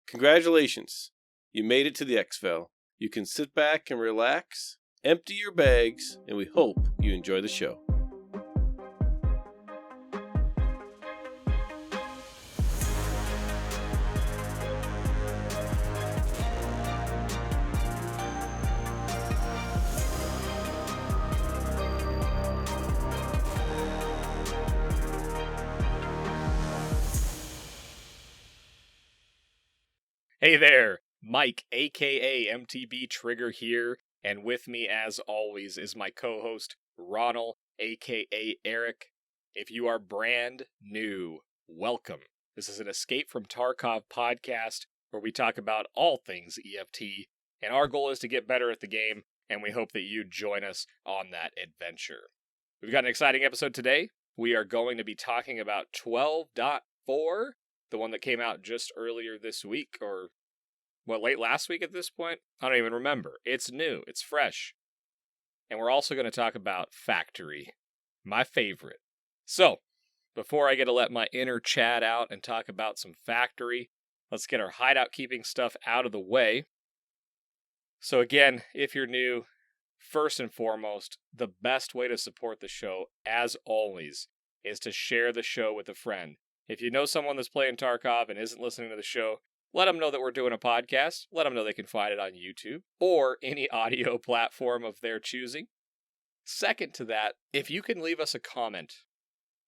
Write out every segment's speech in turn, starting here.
Congratulations, you made it to the EXFIL. You can sit back and relax, empty your bags, and we hope you enjoy the show. Hey there, Mike, aka MTB Trigger here, and with me as always is my co-host, Ronal, aka Eric. If you are brand new, welcome. This is an Escape from Tarkov podcast where we talk about all things EFT, and our goal is to get better at the game, and we hope that you join us on that adventure. We've got an exciting episode today. We are going to be talking about 12.4, the one that came out just earlier this week, or late last week at this point? I don't even remember. It's new. It's fresh. And we're also going to talk about Factory, my favorite. So, before I get to let my inner Chad out and talk about some Factory, let's get our hideout keeping stuff out of the way. So again, if you're new, first and foremost, the best way to support the show, as always, is to share the show with a friend. If you know someone that's playing Tarkov and isn't listening to the show, let them know that we're doing a podcast. Let them know they can find it on YouTube or any audio platform of their choosing. Second to that, if you can leave us a comment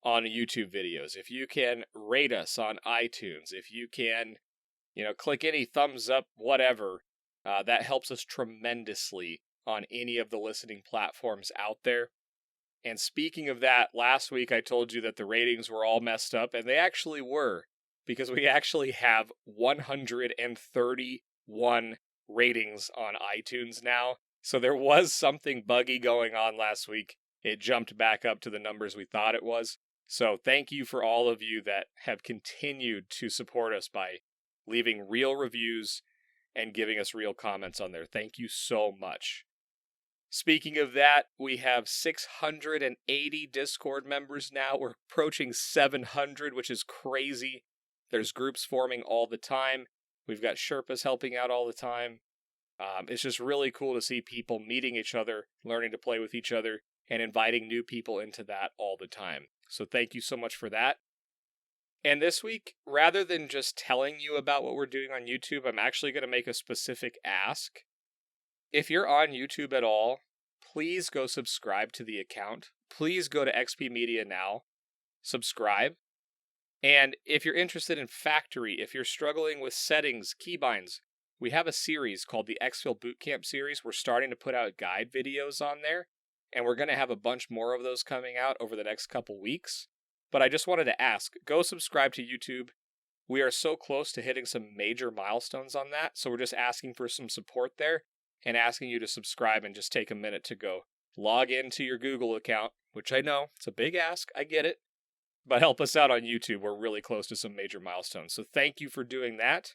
on YouTube videos, if you can rate us on iTunes, if you can, click any thumbs up, whatever, that helps us tremendously on any of the listening platforms out there. And speaking of that, last week I told you that the ratings were all messed up, and they actually were, because we actually have 131 ratings on iTunes now. So there was something buggy going on last week. It jumped back up to the numbers we thought it was. So thank you for all of you that have continued to support us by leaving real reviews and giving us real comments on there. Thank you so much. Speaking of that, we have 680 Discord members now. We're approaching 700, which is crazy. There's groups forming all the time. We've got Sherpas helping out all the time. It's just really cool to see people meeting each other, learning to play with each other, and inviting new people into that all the time. So thank you so much for that. And this week, rather than just telling you about what we're doing on YouTube, I'm actually going to make a specific ask. If you're on YouTube at all, please go subscribe to the account. Please go to XP Media now, subscribe. And if you're interested in Factory, if you're struggling with settings, keybinds, we have a series called the EXFIL Bootcamp series. We're starting to put out guide videos on there, and we're going to have a bunch more of those coming out over the next couple weeks. But I just wanted to ask, go subscribe to YouTube. We are so close to hitting some major milestones on that, so we're just asking for some support there and asking you to subscribe and just take a minute to go log into your Google account, which I know, it's a big ask, I get it, but help us out on YouTube. We're really close to some major milestones, so thank you for doing that.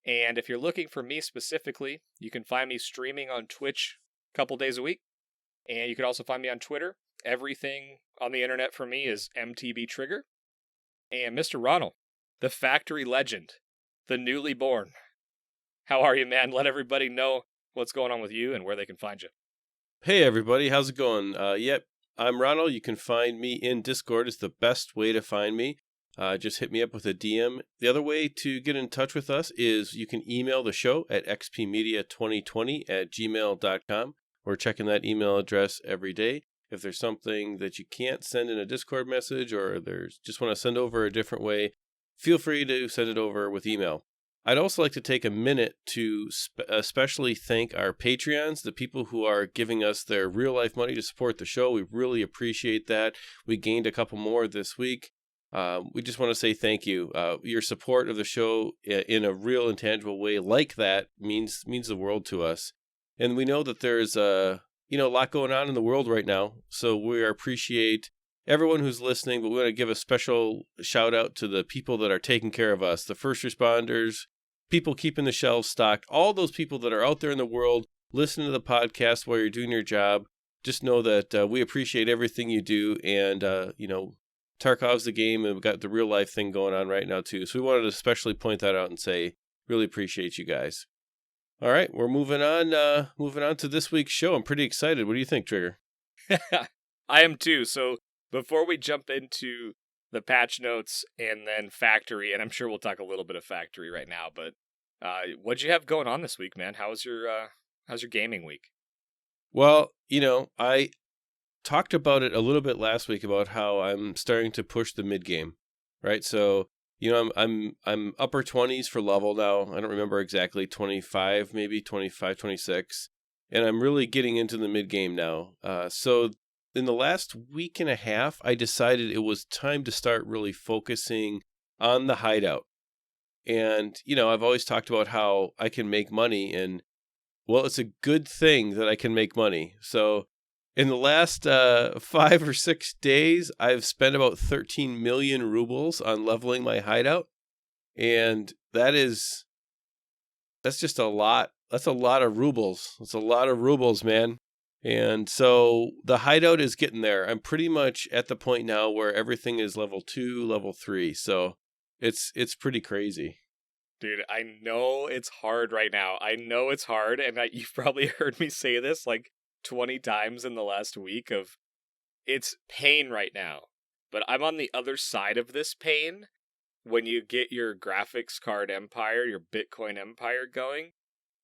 And if you're looking for me specifically, you can find me streaming on Twitch a couple days a week, and you can also find me on Twitter. Everything on the internet for me is MTB Trigger. And Mr. Ronald, the Factory legend, the newly born. How are you, man? Let everybody know what's going on with you and where they can find you. Hey, everybody. How's it going? Yep, I'm Ronald. You can find me in Discord. It's the best way to find me. Just hit me up with a DM. The other way to get in touch with us is you can email the show at xpmedia2020@gmail.com. We're checking that email address every day. If there's something that you can't send in a Discord message or just want to send over a different way, feel free to send it over with email. I'd also like to take a minute to especially thank our Patreons, the people who are giving us their real-life money to support the show. We really appreciate that. We gained a couple more this week. We just want to say thank you. Your support of the show in a real and tangible way like that means the world to us. And we know that there's a lot going on in the world right now, so we appreciate everyone who's listening, but we want to give a special shout out to the people that are taking care of us, the first responders, people keeping the shelves stocked, all those people that are out there in the world listening to the podcast while you're doing your job. Just know that we appreciate everything you do, and Tarkov's the game, and we've got the real life thing going on right now too. So we wanted to especially point that out and say Really appreciate you guys. All right, we're moving on to this week's show. I'm pretty excited. What do you think, Trigger? I am too. So before we jump into the patch notes and then factory, and I'm sure we'll talk a little bit of factory right now, but what'd you have going on this week, man? How's your gaming week? Well, I talked about it a little bit last week about how I'm starting to push the mid game, right? So, I'm upper 20s for level now. I don't remember exactly, 25, maybe 25, 26. And I'm really getting into the mid game now. So in the last week and a half, I decided it was time to start really focusing on the hideout. And, I've always talked about how I can make money, and well, it's a good thing that I can make money. So in the last 5 or 6 days, I've spent about 13 million rubles on leveling my hideout. And that's just a lot. That's a lot of rubles. That's a lot of rubles, man. And so the hideout is getting there. I'm pretty much at the point now where everything is level 2, level 3. So it's pretty crazy. Dude, I know it's hard right now. I know it's hard, and you've probably heard me say this like 20 times in the last week of it's pain right now. But I'm on the other side of this pain when you get your graphics card empire, your Bitcoin empire going,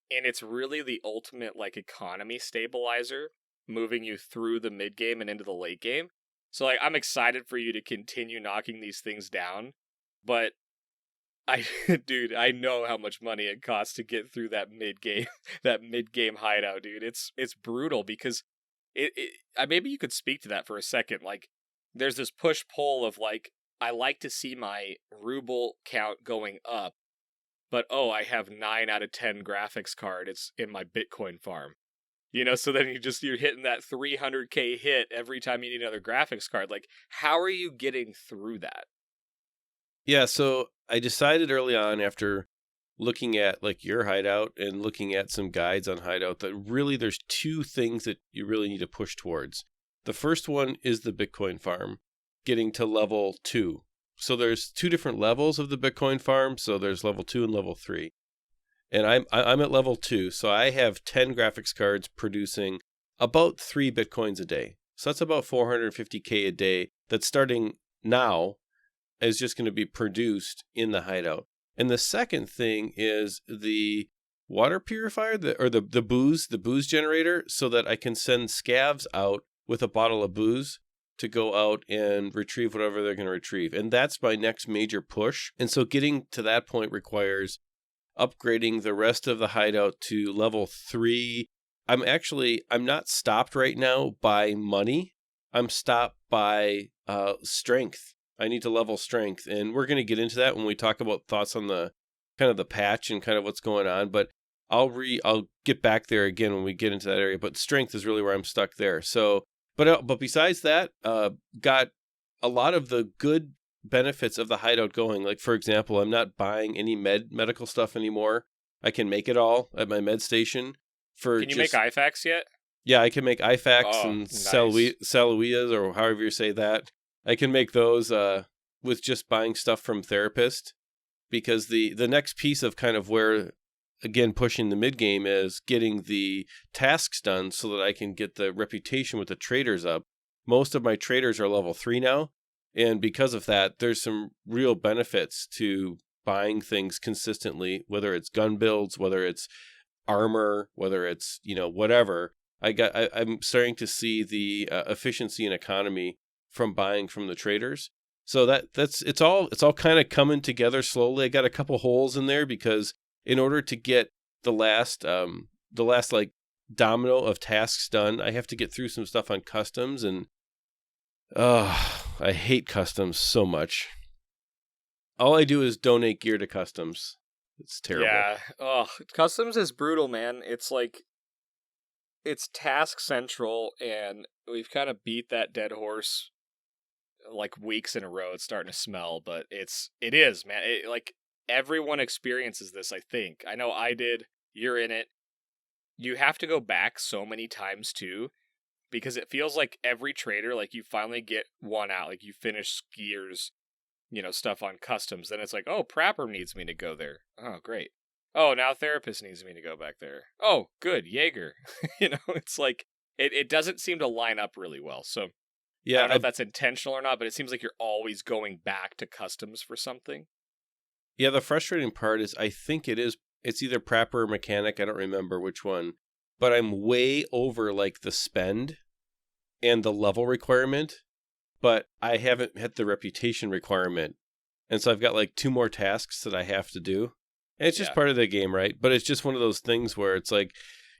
and it's really the ultimate like economy stabilizer moving you through the mid game and into the late game. So like I'm excited for you to continue knocking these things down, but dude, I know how much money it costs to get through that mid game, that mid game hideout, dude. It's brutal because maybe you could speak to that for a second. Like, there's this push pull of like, I like to see my ruble count going up, but I have 9 out of 10 graphics card. It's in my Bitcoin farm, So then you're hitting that 300K hit every time you need another graphics card. Like, how are you getting through that? Yeah, so I decided early on after looking at like your hideout and looking at some guides on hideout that really there's 2 things that you really need to push towards. The first one is the Bitcoin farm, getting to level 2. So there's 2 different levels of the Bitcoin farm. So there's level 2 and level 3. And I'm at level 2. So I have 10 graphics cards producing about 3 Bitcoins a day. So that's about 450K a day that's starting now is just going to be produced in the hideout. And the second thing is the water purifier, the booze generator, so that I can send scavs out with a bottle of booze to go out and retrieve whatever they're going to retrieve. And that's my next major push. And so getting to that point requires upgrading the rest of the hideout to level 3. I'm not stopped right now by money. I'm stopped by strength. I need to level strength, and we're going to get into that when we talk about thoughts on the kind of the patch and kind of what's going on, but I'll get back there again when we get into that area, but strength is really where I'm stuck there. So, but besides that, got a lot of the good benefits of the hideout going. Like, for example, I'm not buying any medical stuff anymore. I can make it all at my med station. Can you make IFACs yet? Yeah, I can make IFACs and nice. Saluias, or however you say that. I can make those with just buying stuff from Therapist, because the next piece of kind of where, again, pushing the mid game is getting the tasks done so that I can get the reputation with the traders up. Most of my traders are level 3 now, and because of that, there's some real benefits to buying things consistently, whether it's gun builds, whether it's armor, whether it's whatever. I'm starting to see the efficiency and economy from buying from the traders. So it's all kind of coming together slowly. I got a couple holes in there because in order to get the last like domino of tasks done, I have to get through some stuff on customs, and I hate customs so much. All I do is donate gear to customs. It's terrible. Yeah. Customs is brutal, man. It's like it's task central, and we've kind of beat that dead horse like weeks in a row. It's starting to smell, but it is, man. Like everyone experiences this, I think. I know I did. You're in it. You have to go back so many times too, because it feels like every trader, like you finally get one out, like you finish skiers, stuff on customs. Then it's like, oh, Prapper needs me to go there. Oh, great. Oh, now therapist needs me to go back there. Oh, good, Jaeger. It's like it doesn't seem to line up really well. So I Yeah, don't know if that's intentional or not, but it seems like you're always going back to customs for something. yeah. The frustrating part is I think it's either prep or mechanic. I don't remember which one, but I'm way over like the spend and the level requirement, but I haven't hit the reputation requirement. And so I've got like 2 more tasks that I have to do. And it's just Yeah. part of the game, right? But it's just one of those things where it's like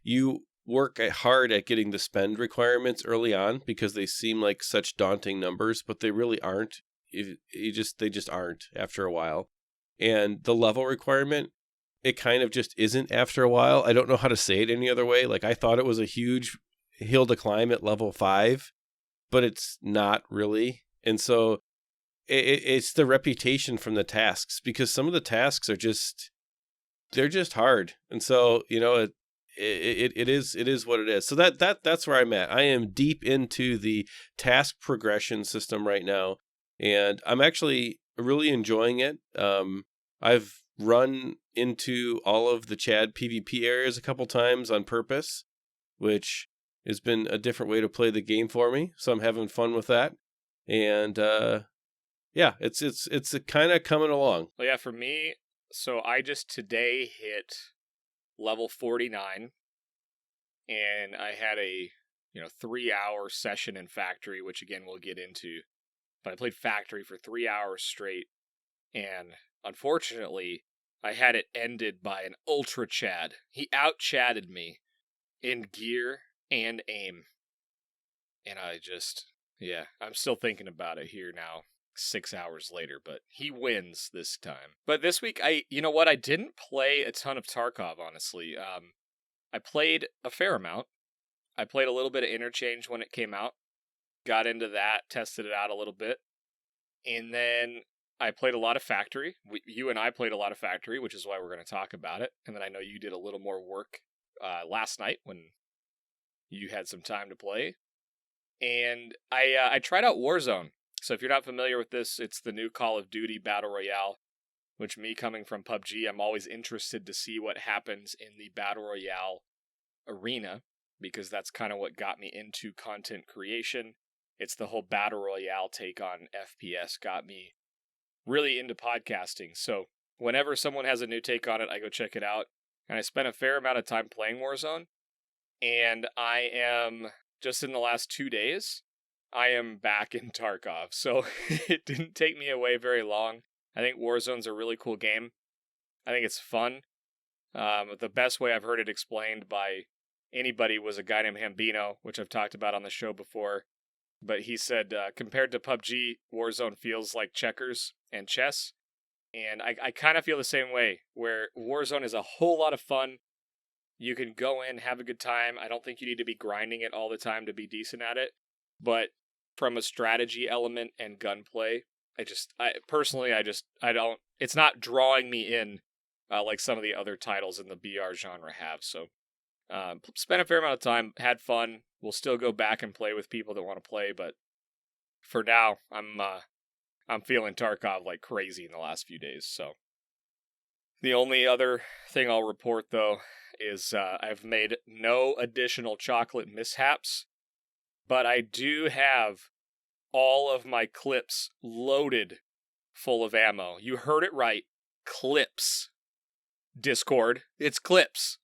you work hard at getting the spend requirements early on because they seem like such daunting numbers, but they really aren't. They just aren't after a while. And the level requirement, it kind of just isn't after a while. I don't know how to say it any other way. Like I thought it was a huge hill to climb at level 5, but it's not really. And so it's the reputation from the tasks, because some of the tasks are they're just hard. And so, it is what it is. So that's where I'm at. I am deep into the task progression system right now, and I'm actually really enjoying it. I've run into all of the Chad PvP areas a couple times on purpose, which has been a different way to play the game for me. So I'm having fun with that. And yeah, it's kind of coming along. Well, yeah, for me, so I just today hit level 49, and I had a 3-hour session in Factory, which again we'll get into. But I played Factory for 3 hours straight, and unfortunately, I had it ended by an Ultra Chad. He out-chatted me in gear and aim. And I'm still thinking about it here now, 6 hours later, but he wins this time. But this week, I didn't play a ton of Tarkov, honestly. I played a fair amount. I played a little bit of Interchange when it came out, got into that, tested it out a little bit, and then I played a lot of Factory. You and I played a lot of Factory, which is why we're going to talk about it. And then I know you did a little more work last night when you had some time to play. And I tried out Warzone. So if you're not familiar with this, it's the new Call of Duty Battle Royale, which me coming from PUBG, I'm always interested to see what happens in the Battle Royale arena, because that's kind of what got me into content creation. It's the whole Battle Royale take on FPS got me really into podcasting. So whenever someone has a new take on it, I go check it out. And I spent a fair amount of time playing Warzone. And I am, just in the last 2 days, I am back in Tarkov. So it didn't take me away very long. I think Warzone's a really cool game. I think it's fun. The best way I've heard it explained by anybody was a guy named Hambino, which I've talked about on the show before. But he said, compared to PUBG, Warzone feels like checkers and chess. And I kind of feel the same way, where Warzone is a whole lot of fun. You can go in, have a good time. I don't think you need to be grinding it all the time to be decent at it. But from a strategy element and gunplay, I don't, it's not drawing me in like some of the other titles in the BR genre have. So spent a fair amount of time, had fun. We'll still go back and play with people that want to play, but for now, I'm feeling Tarkov like crazy in the last few days. So the only other thing I'll report though is I've made no additional chocolate mishaps, but I do have all of my clips loaded full of ammo. You heard it right. Clips. Discord. It's clips.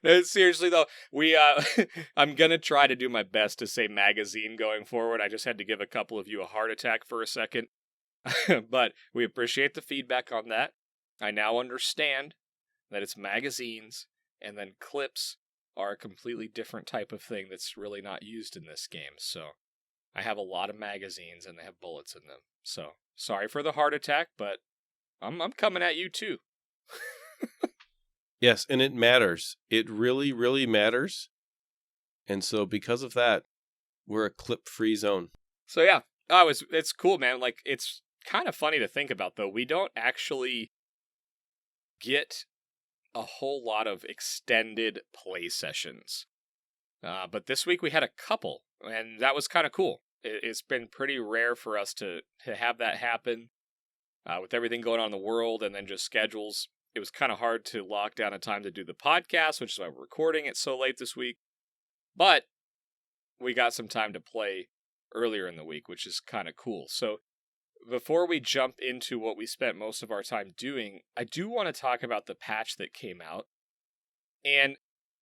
No, seriously though, we I'm gonna try to do my best to say magazine going forward. I just had to give a couple of you a heart attack for a second. But we appreciate the feedback on that. I now understand that it's magazines, and then clips are a completely different type of thing that's really not used in this game. So I have a lot of magazines and they have bullets in them. So sorry for the heart attack, but I'm coming at you too. Yes, and it matters. It really, really matters. And so because of that, we're a clip-free zone. So yeah, it's cool, man. Like, it's kind of funny to think about, though. We don't actually get a whole lot of extended play sessions. But this week we had a couple, and that was kind of cool. It's been pretty rare for us to have that happen with everything going on in the world and then just schedules. it was kind of hard to lock down a time to do the podcast, which is why we're recording it so late this week. But we got some time to play earlier in the week, which is kind of cool. So before we jump into what we spent most of our time doing, I do want to talk about the patch that came out. And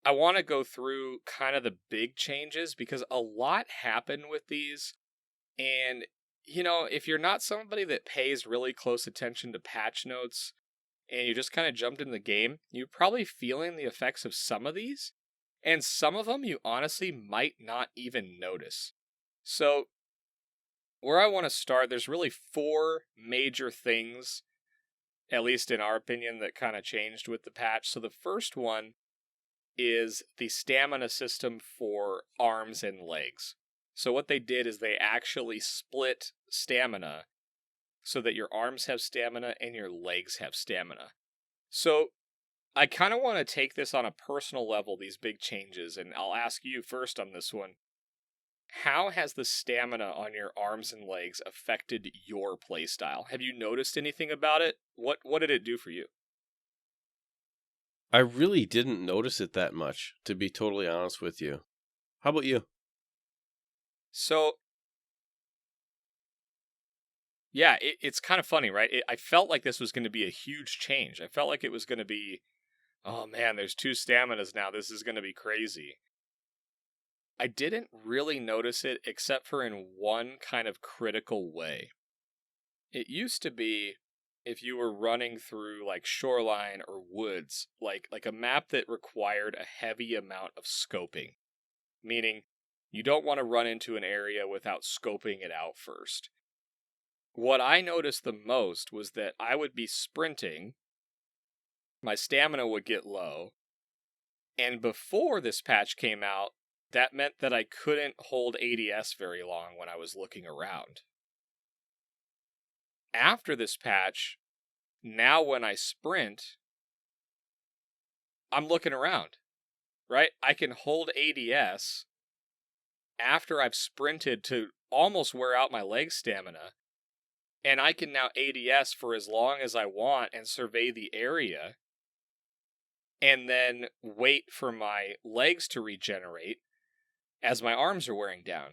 I want to go through kind of the big changes because a lot happened with these. And, you know, if you're not somebody that pays really close attention to patch notes and you just kind of jumped in the game, you're probably feeling the effects of some of these. And some of them you honestly might not even notice. So where I want to start, there's really 4 major things, at least in our opinion, that kind of changed with the patch. So the first one is the stamina system for arms and legs. So what they did is they actually split stamina so that your arms have stamina and your legs have stamina. So I kind of want to take this on a personal level, these big changes, and I'll ask you first on this one. How has the stamina on your arms and legs affected your playstyle? Have you noticed anything about it? What did it do for you? I really didn't notice it that much, to be totally honest with you. How about you? So, yeah, it's kind of funny, right? I felt like this was going to be a huge change. I felt like it was going to be, oh man, there's 2 staminas now. This is going to be crazy. I didn't really notice it except for in one kind of critical way. It used to be if you were running through like shoreline or woods, like a map that required a heavy amount of scoping, meaning you don't want to run into an area without scoping it out first. What I noticed the most was that I would be sprinting, my stamina would get low, and before this patch came out, that meant that I couldn't hold ADS very long when I was looking around. After this patch, now when I sprint, I'm looking around, right? I can hold ADS after I've sprinted to almost wear out my leg stamina, and I can now ADS for as long as I want and survey the area, and then wait for my legs to regenerate as my arms are wearing down.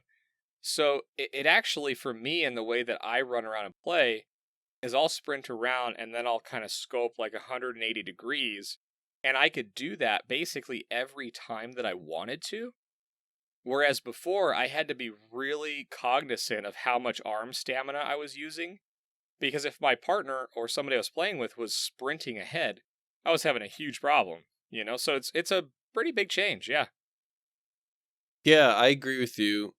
So it actually, for me, in the way that I run around and play, is I'll sprint around and then I'll kind of scope like 180 degrees. And I could do that basically every time that I wanted to. Whereas before, I had to be really cognizant of how much arm stamina I was using. Because if my partner or somebody I was playing with was sprinting ahead, I was having a huge problem, you know? So it's a pretty big change, yeah. Yeah, I agree with you.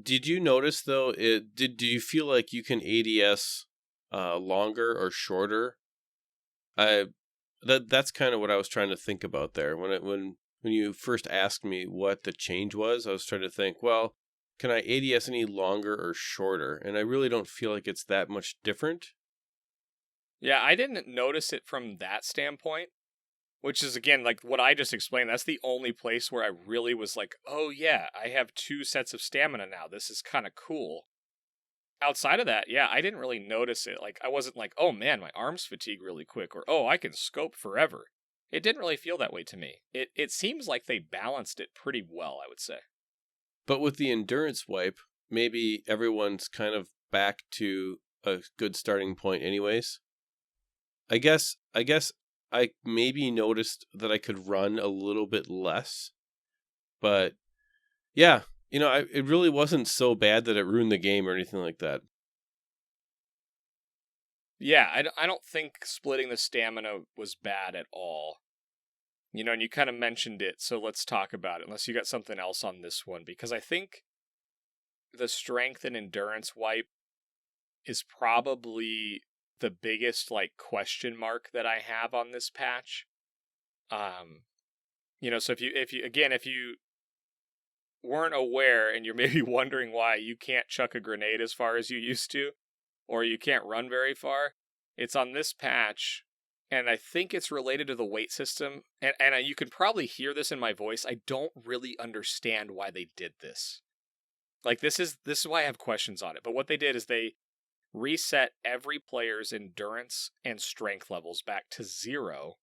Did you notice though? Do you feel like you can ADS longer or shorter? That's kind of what I was trying to think about there. When you first asked me what the change was, I was trying to think, well, can I ADS any longer or shorter? And I really don't feel like it's that much different. Yeah, I didn't notice it from that standpoint. Which is, again, like what I just explained, that's the only place where I really was like, oh yeah, I have 2 sets of stamina now. This is kind of cool. Outside of that, yeah, I didn't really notice it. Like, I wasn't like, oh man, my arms fatigue really quick, or oh, I can scope forever. It didn't really feel that way to me. It seems like they balanced it pretty well, I would say. But with the endurance wipe, maybe everyone's kind of back to a good starting point anyways. I guess I maybe noticed that I could run a little bit less, but yeah, it really wasn't so bad that it ruined the game or anything like that. Yeah, I don't think splitting the stamina was bad at all. You know, and you kind of mentioned it, so let's talk about it, unless you got something else on this one, because I think the strength and endurance wipe is probably the biggest like question mark that I have on this patch. You know, so if you weren't aware and you're maybe wondering why you can't chuck a grenade as far as you used to, or you can't run very far, it's on this patch, and I think it's related to the weight system. And you can probably hear this in my voice. I don't really understand why they did this. Like this is why I have questions on it. But what they did is they reset every player's endurance and strength levels back to 0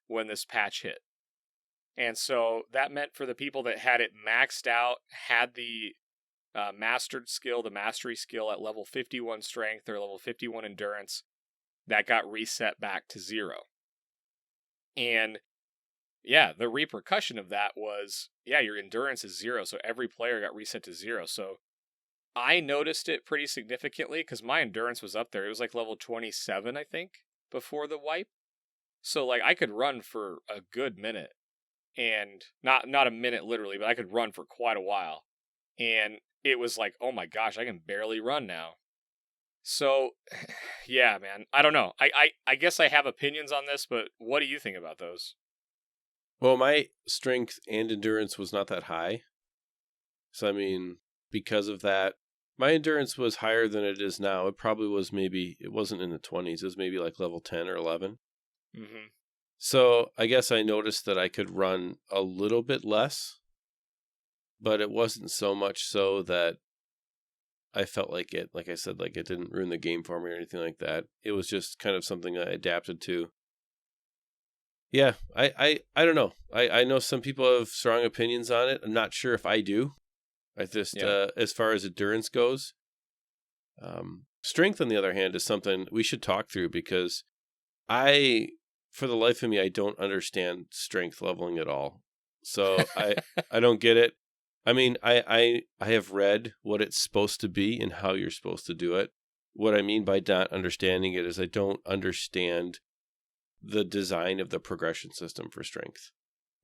when this patch hit. And so that meant for the people that had it maxed out, had the mastered skill, the mastery skill at level 51 strength or level 51 endurance, that got reset back to 0. And yeah, the repercussion of that was, your endurance is 0, so every player got reset to 0. So I noticed it pretty significantly because my endurance was up there. It was like level 27, I think, before the wipe. So like I could run for a good minute, and not a minute literally, but I could run for quite a while. And it was like, oh my gosh, I can barely run now. So yeah, man, I don't know. I guess I have opinions on this, but what do you think about those? Well, my strength and endurance was not that high. So, I mean, because of that, my endurance was higher than it is now. It probably was it wasn't in the 20s. It was maybe like level 10 or 11. Mm-hmm. So I guess I noticed that I could run a little bit less, but it wasn't so much so that I felt like it didn't ruin the game for me or anything like that. It was just kind of something I adapted to. Yeah, I don't know. I know some people have strong opinions on it. I'm not sure if I do. I just, as far as endurance goes, strength, on the other hand, is something we should talk through because for the life of me, I don't understand strength leveling at all. So I don't get it. I mean, I have read what it's supposed to be and how you're supposed to do it. What I mean by not understanding it is I don't understand the design of the progression system for strength.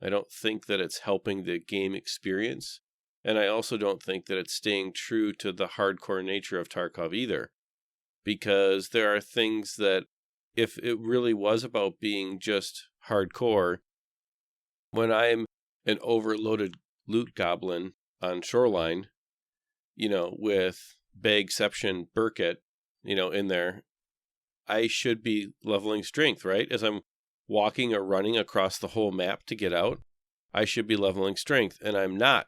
I don't think that it's helping the game experience. And I also don't think that it's staying true to the hardcore nature of Tarkov either. Because there are things that, if it really was about being just hardcore, when I'm an overloaded loot goblin on Shoreline, with Bagception Burkett, in there, I should be leveling strength, right? As I'm walking or running across the whole map to get out, I should be leveling strength, and I'm not.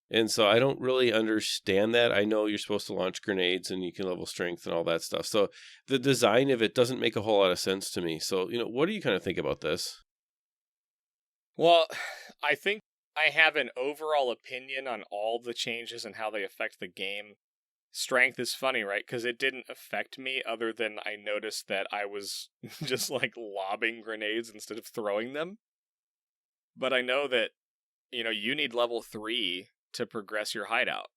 And so I don't really understand that. I know you're supposed to launch grenades and you can level strength and all that stuff. So the design of it doesn't make a whole lot of sense to me. So, what do you kind of think about this? Well, I think I have an overall opinion on all the changes and how they affect the game. Strength is funny, right? Because it didn't affect me other than I noticed that I was just like lobbing grenades instead of throwing them. But I know that, you need level 3 to progress your hideout.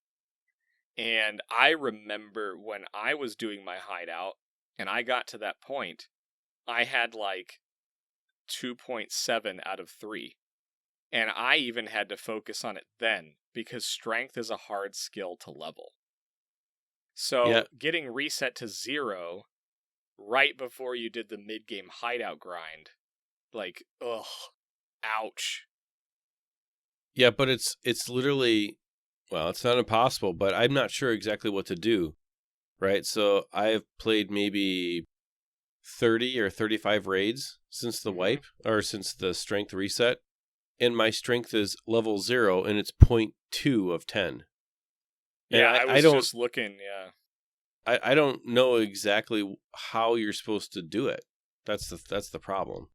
And I remember when I was doing my hideout and I got to that point, I had like 2.7 out of 3. And I even had to focus on it then because strength is a hard skill to level. So getting reset to 0 right before you did the mid-game hideout grind, like, ugh, ouch. Yeah, but it's literally, well, it's not impossible, but I'm not sure exactly what to do, right? So I've played maybe 30 or 35 raids since the wipe, or since the strength reset, and my strength is level 0, and it's 0.2 of 10. Yeah, I was just looking, I don't know exactly how you're supposed to do it. That's the problem.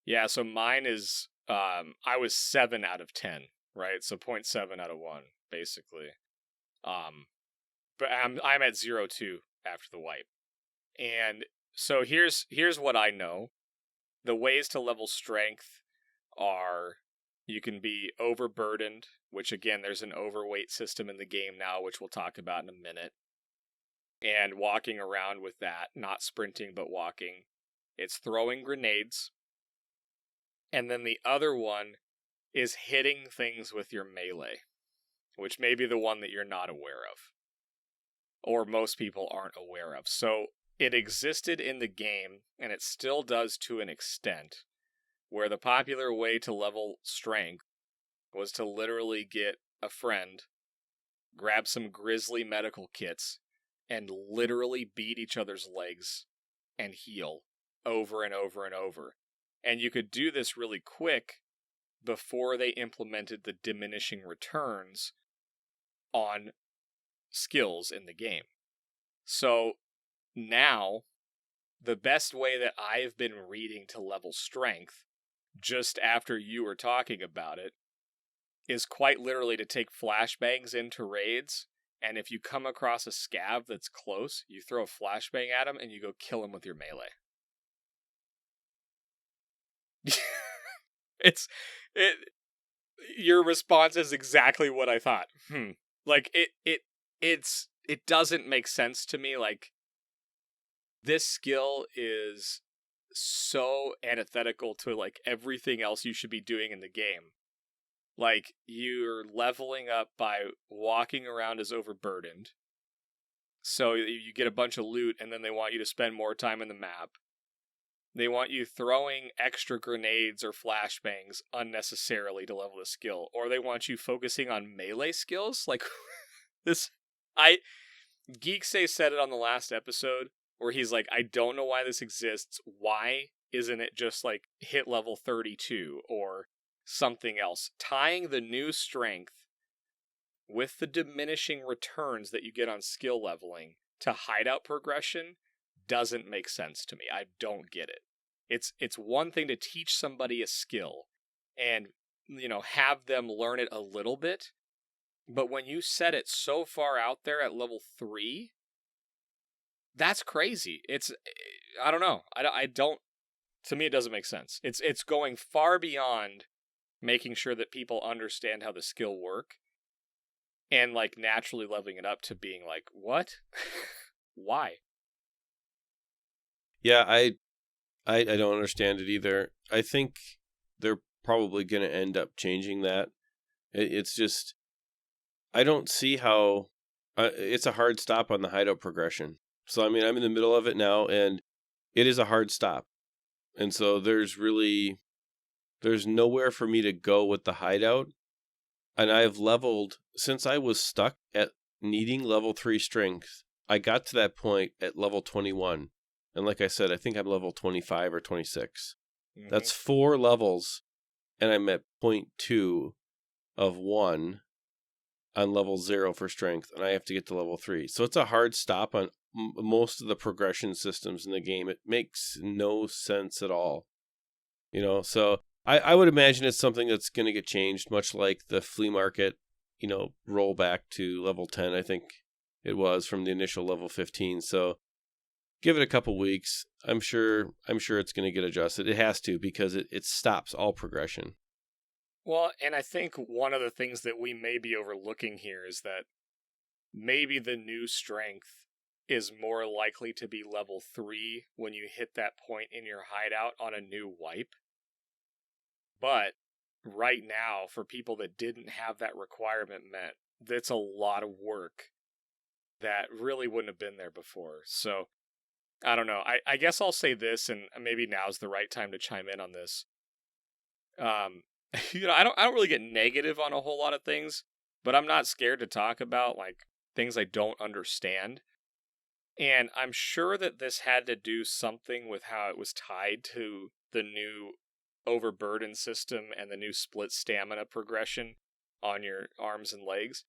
Yeah, so mine is, I was 7 out of 10, right? So 0.7 out of 1, basically. But I'm at 0.2 after the wipe. And so here's what I know. The ways to level strength are, you can be overburdened, which again, there's an overweight system in the game now, which we'll talk about in a minute. And walking around with that, not sprinting, but walking. It's throwing grenades. And then the other one is hitting things with your melee, which may be the one that you're not aware of, or most people aren't aware of. So it existed in the game, and it still does to an extent, where the popular way to level strength was to literally get a friend, grab some grisly medical kits, and literally beat each other's legs and heal over and over and over. And you could do this really quick before they implemented the diminishing returns on skills in the game. So now, the best way that I've been reading to level strength, just after you were talking about it, is quite literally to take flashbangs into raids, and if you come across a scav that's close, you throw a flashbang at him and you go kill him with your melee. Your response is exactly what I thought. Like it doesn't make sense to me. Like, this skill is so antithetical to like everything else you should be doing in the game. Like, you're leveling up by walking around as overburdened. So you get a bunch of loot, and then they want you to spend more time in the map. They want you throwing extra grenades or flashbangs unnecessarily to level the skill. Or they want you focusing on melee skills. Like, Geeksay said it on the last episode, where he's like, I don't know why this exists. Why isn't it just like hit level 32 or something else? Tying the new strength with the diminishing returns that you get on skill leveling to hideout progression doesn't make sense to me. I don't get it. It's one thing to teach somebody a skill and, have them learn it a little bit, but when you set it so far out there at level 3, that's crazy. I don't know. I don't, to me, it doesn't make sense. It's going far beyond making sure that people understand how the skill work and like naturally leveling it up to being like, what? Why? Yeah, I don't understand it either. I think they're probably going to end up changing that. It's just, I don't see how, it's a hard stop on the hideout progression. So, I mean, I'm in the middle of it now, and it is a hard stop. And so there's nowhere for me to go with the hideout. And I've leveled, since I was stuck at needing level 3 strength, I got to that point at level 21. And like I said, I think I'm level 25 or 26. Mm-hmm. That's 4 levels, and I'm at 0.2 of 1 on level 0 for strength, and I have to get to level 3. So it's a hard stop on most of the progression systems in the game. It makes no sense at all. So I would imagine it's something that's going to get changed, much like the flea market, roll back to level 10, I think it was, from the initial level 15. So give it a couple weeks. I'm sure it's going to get adjusted. It has to, because it stops all progression. Well, and I think one of the things that we may be overlooking here is that maybe the new strength is more likely to be level 3 when you hit that point in your hideout on a new wipe. But right now, for people that didn't have that requirement met, that's a lot of work that really wouldn't have been there before. So, I don't know. I guess I'll say this, and maybe now's the right time to chime in on this. I don't really get negative on a whole lot of things, but I'm not scared to talk about like things I don't understand. And I'm sure that this had to do something with how it was tied to the new overburden system and the new split stamina progression on your arms and legs.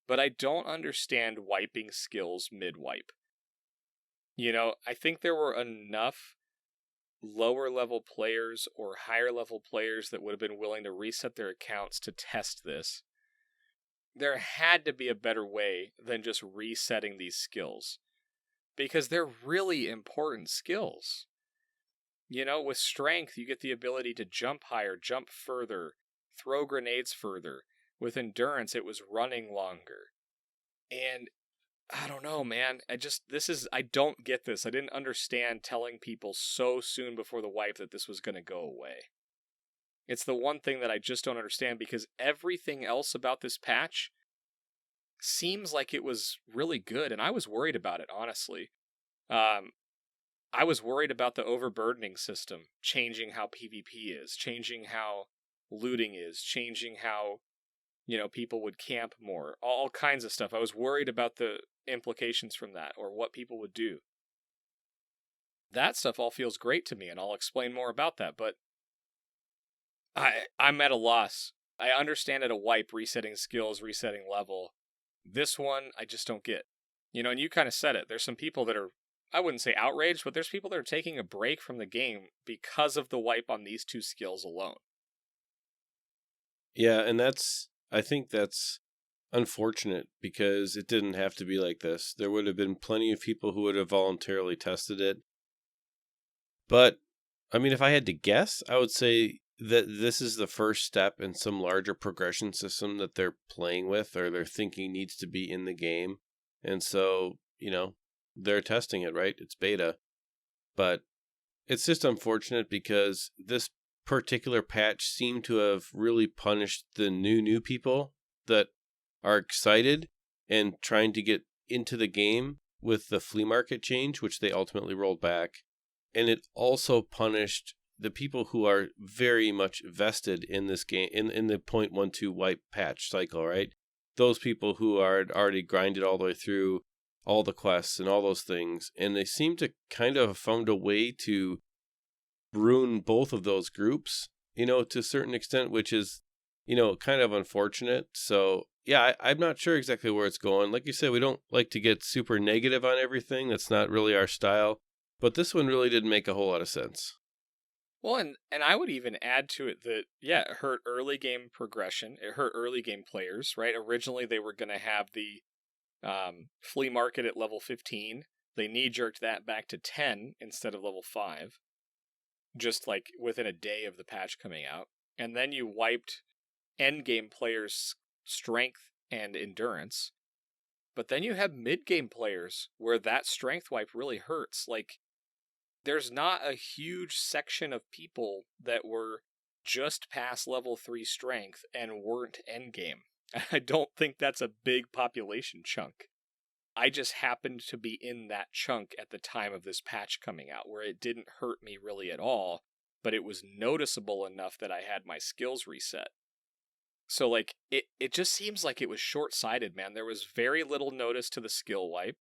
But I don't understand wiping skills mid-wipe. I think there were enough lower level players or higher level players that would have been willing to reset their accounts to test this. There had to be a better way than just resetting these skills, because they're really important skills. With strength, you get the ability to jump higher, jump further, throw grenades further. With endurance, it was running longer. And I don't know, man. I don't get this. I didn't understand telling people so soon before the wipe that this was going to go away. It's the one thing that I just don't understand, because everything else about this patch seems like it was really good, and I was worried about it, honestly. I was worried about the overburdening system changing how PvP is, changing how looting is, changing how, people would camp more, all kinds of stuff. I was worried about the implications from that, or what people would do. That stuff all feels great to me, and I'll explain more about that, but I'm at a loss. I understand at a wipe, resetting skills, resetting level. This one, I just don't get. And you kind of said it. There's some people that are, I wouldn't say outraged, but there's people that are taking a break from the game because of the wipe on these 2 skills alone. Yeah, and I think that's unfortunate because it didn't have to be like this. There would have been plenty of people who would have voluntarily tested it. But, I mean, if I had to guess, I would say that this is the first step in some larger progression system that they're playing with or they're thinking needs to be in the game. And so, they're testing it, right? It's beta. But it's just unfortunate because this particular patch seemed to have really punished the new people that are excited and trying to get into the game with the flea market change, which they ultimately rolled back. And it also punished the people who are very much vested in this game, in the 0.12 wipe patch cycle, right? Those people who are already grinded all the way through all the quests and all those things. And they seem to kind of have found a way to ruin both of those groups, to a certain extent, which is, kind of unfortunate. So, yeah, I'm not sure exactly where it's going. Like you said, we don't like to get super negative on everything. That's not really our style. But this one really didn't make a whole lot of sense. Well, and I would even add to it that, yeah, it hurt early game progression. It hurt early game players, right? Originally, they were going to have the flea market at level 15. They knee-jerked that back to 10 instead of level 5. Just like within a day of the patch coming out. And then you wiped endgame players' strength and endurance. But then you have mid-game players where that strength wipe really hurts. Like, there's not a huge section of people that were just past level 3 strength and weren't endgame. I don't think that's a big population chunk. I just happened to be in that chunk at the time of this patch coming out, where it didn't hurt me really at all, but it was noticeable enough that I had my skills reset. So, like, it just seems like it was short-sighted, man. There was very little notice to the skill wipe.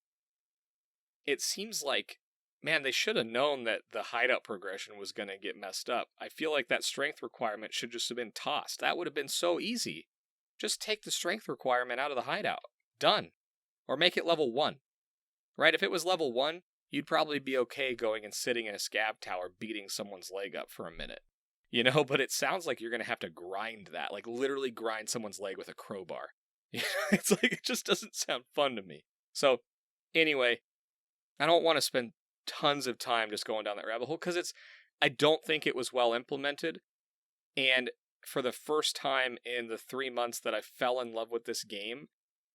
It seems like, man, they should have known that the hideout progression was going to get messed up. I feel like that strength requirement should just have been tossed. That would have been so easy. Just take the strength requirement out of the hideout. Done. Or make it level 1. Right? If it was level 1, you'd probably be okay going and sitting in a scav tower beating someone's leg up for a minute. But it sounds like you're going to have to grind that. Like, literally grind someone's leg with a crowbar. It's like, it just doesn't sound fun to me. So, anyway, I don't want to spend tons of time just going down that rabbit hole because I don't think it was well implemented. And for the first time in the 3 months that I fell in love with this game,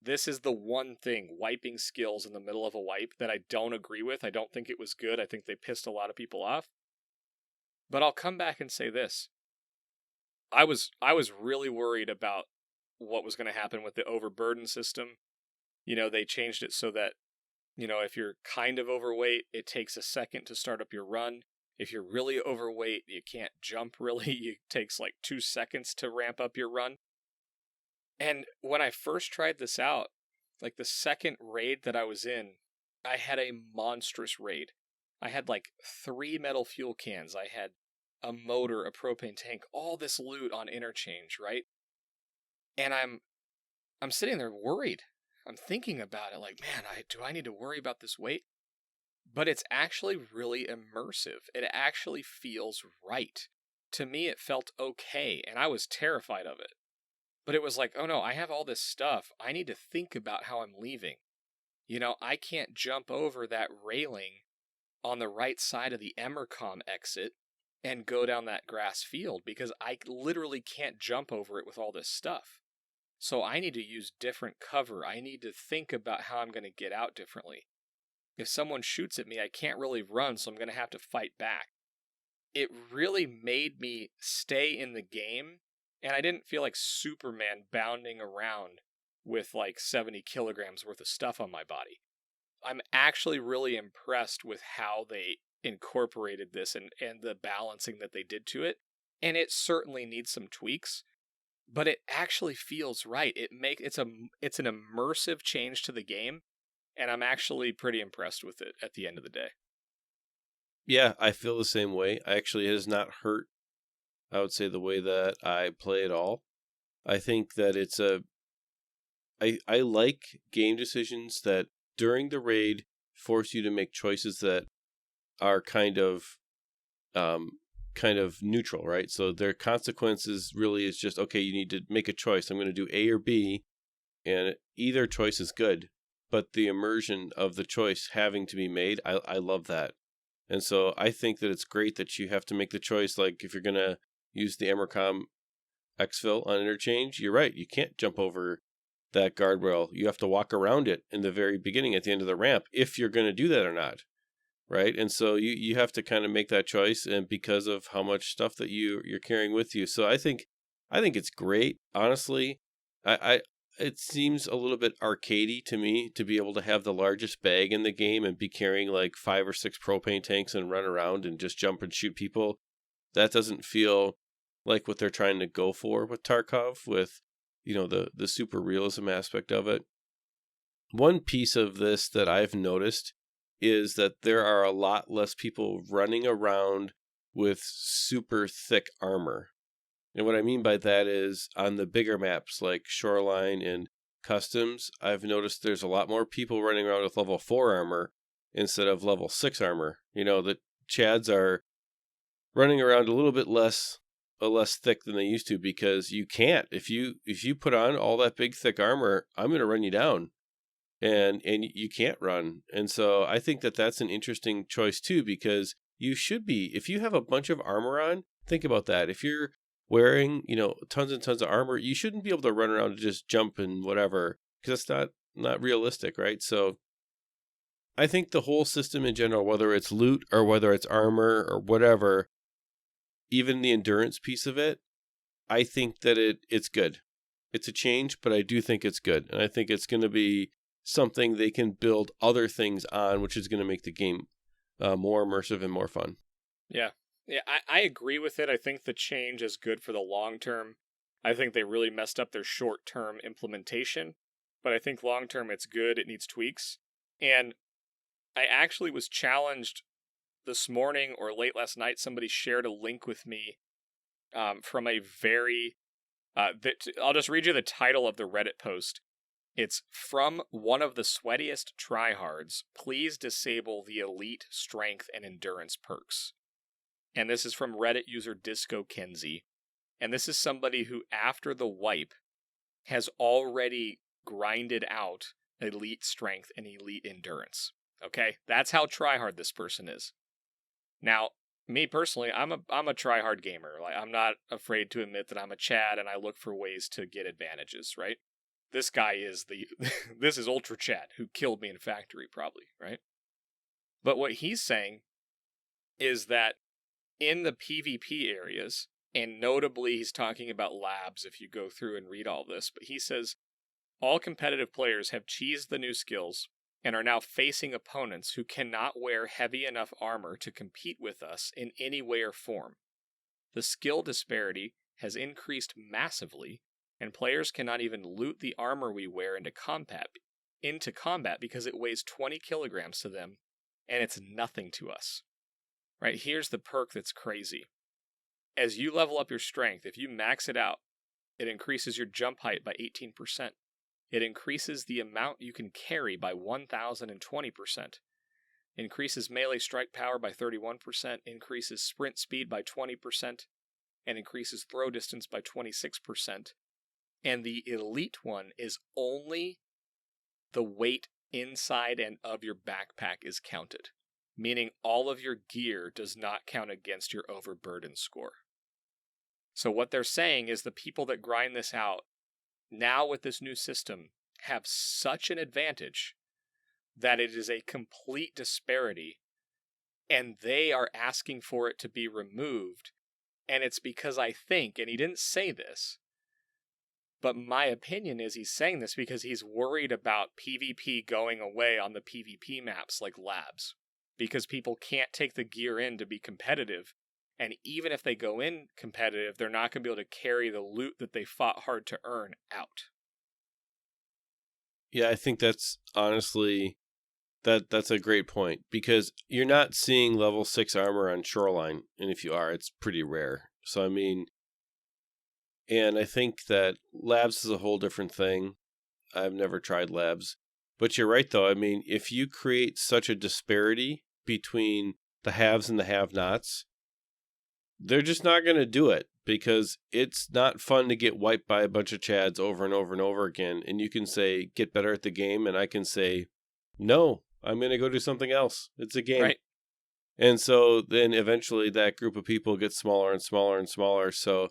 this is the one thing, wiping skills in the middle of a wipe, that I don't agree with. I don't think it was good. I think they pissed a lot of people off. But I'll come back and say this. I was really worried about what was going to happen with the overburden system. They changed it so that, if you're kind of overweight, it takes a second to start up your run. If you're really overweight, you can't jump really. It takes like 2 seconds to ramp up your run. And when I first tried this out, like the second raid that I was in, I had a monstrous raid. I had like 3 metal fuel cans. I had a motor, a propane tank, all this loot on Interchange, right? And I'm sitting there worried. I'm thinking about it like, man, do I need to worry about this weight? But it's actually really immersive. It actually feels right. To me, it felt okay, and I was terrified of it. But it was like, oh no, I have all this stuff. I need to think about how I'm leaving. I can't jump over that railing on the right side of the Emercom exit and go down that grass field because I literally can't jump over it with all this stuff. So I need to use different cover. I need to think about how I'm going to get out differently. If someone shoots at me, I can't really run, so I'm going to have to fight back. It really made me stay in the game, and I didn't feel like Superman bounding around with like 70 kilograms worth of stuff on my body. I'm actually really impressed with how they incorporated this and the balancing that they did to it. And it certainly needs some tweaks, but it actually feels right. It's an immersive change to the game, and I'm actually pretty impressed with it at the end of the day. Yeah, I feel the same way. Actually, it has not hurt, I would say, the way that I play at all. I think that I like game decisions that during the raid force you to make choices that are kind of neutral, right? So their consequences really is just, okay, you need to make a choice. I'm going to do A or B, and either choice is good, but the immersion of the choice having to be made, I love that. And so I think that it's great that you have to make the choice. Like if you're going to use the Emercom EXFIL on Interchange, you're right. You can't jump over that guardrail. You have to walk around it in the very beginning at the end of the ramp if you're going to do that or not. Right. And so you have to kind of make that choice, and because of how much stuff that you're carrying with you. So I think it's great. Honestly, I it seems a little bit arcadey to me to be able to have the largest bag in the game and be carrying like 5 or 6 propane tanks and run around and just jump and shoot people. That doesn't feel like what they're trying to go for with Tarkov, with the super realism aspect of it. One piece of this that I've noticed is that there are a lot less people running around with super thick armor. And what I mean by that is on the bigger maps like Shoreline and Customs, I've noticed there's a lot more people running around with level 4 armor instead of level 6 armor. The Chads are running around a little bit less thick than they used to, because you can't. If you put on all that big thick armor, I'm going to run you down. And you can't run. And so I think that that's an interesting choice too, because you should be, if you have a bunch of armor on, think about that. If you're wearing, tons and tons of armor, you shouldn't be able to run around and just jump and whatever, because that's not realistic, right? So I think the whole system in general, whether it's loot or whether it's armor or whatever, even the endurance piece of it, I think that it's good. It's a change, but I do think it's good. And I think it's going to be something they can build other things on, which is going to make the game more immersive and more fun. Yeah, I agree with it. I think the change is good for the long term. I think they really messed up their short term implementation, but I think long term it's good. It needs tweaks. And I actually was challenged this morning or late last night. Somebody shared a link with me from a very I'll just read you the title of the Reddit post. It's from one of the sweatiest tryhards. Please disable the elite strength and endurance perks. And this is from Reddit user Disco Kenzie. And this is somebody who, after the wipe, has already grinded out elite strength and elite endurance. Okay, that's how tryhard this person is. Now, me personally, I'm a tryhard gamer. Like, I'm not afraid to admit that I'm a Chad, and I look for ways to get advantages, right? This guy is this is Ultra Chad, who killed me in factory, probably, right? But what he's saying is that in the PvP areas, and notably he's talking about labs if you go through and read all this, but he says, all competitive players have cheesed the new skills and are now facing opponents who cannot wear heavy enough armor to compete with us in any way or form. The skill disparity has increased massively, and players cannot even loot the armor we wear into combat because it weighs 20 kilograms to them, and it's nothing to us. Right, here's the perk that's crazy. As you level up your strength, if you max it out, it increases your jump height by 18%. It increases the amount you can carry by 1,020%. Increases melee strike power by 31%, increases sprint speed by 20%, and increases throw distance by 26%. And the elite one is only the weight inside and of your backpack is counted, meaning all of your gear does not count against your overburden score. So what they're saying is the people that grind this out now with this new system have such an advantage that it is a complete disparity, and they are asking for it to be removed. And it's because I think, and he didn't say this, but my opinion is he's saying this because he's worried about PvP going away on the PvP maps like labs, because people can't take the gear in to be competitive. And even if they go in competitive, they're not going to be able to carry the loot that they fought hard to earn out. Yeah, I think that's honestly, that's a great point, because you're not seeing level 6 armor on Shoreline. And if you are, it's pretty rare. So, I mean, and I think that labs is a whole different thing. I've never tried labs. But you're right, though. I mean, if you create such a disparity between the haves and the have-nots, they're just not going to do it because it's not fun to get wiped by a bunch of Chads over and over and over again. And you can say, get better at the game. And I can say, no, I'm going to go do something else. It's a game. Right. And so then eventually that group of people gets smaller and smaller and smaller. So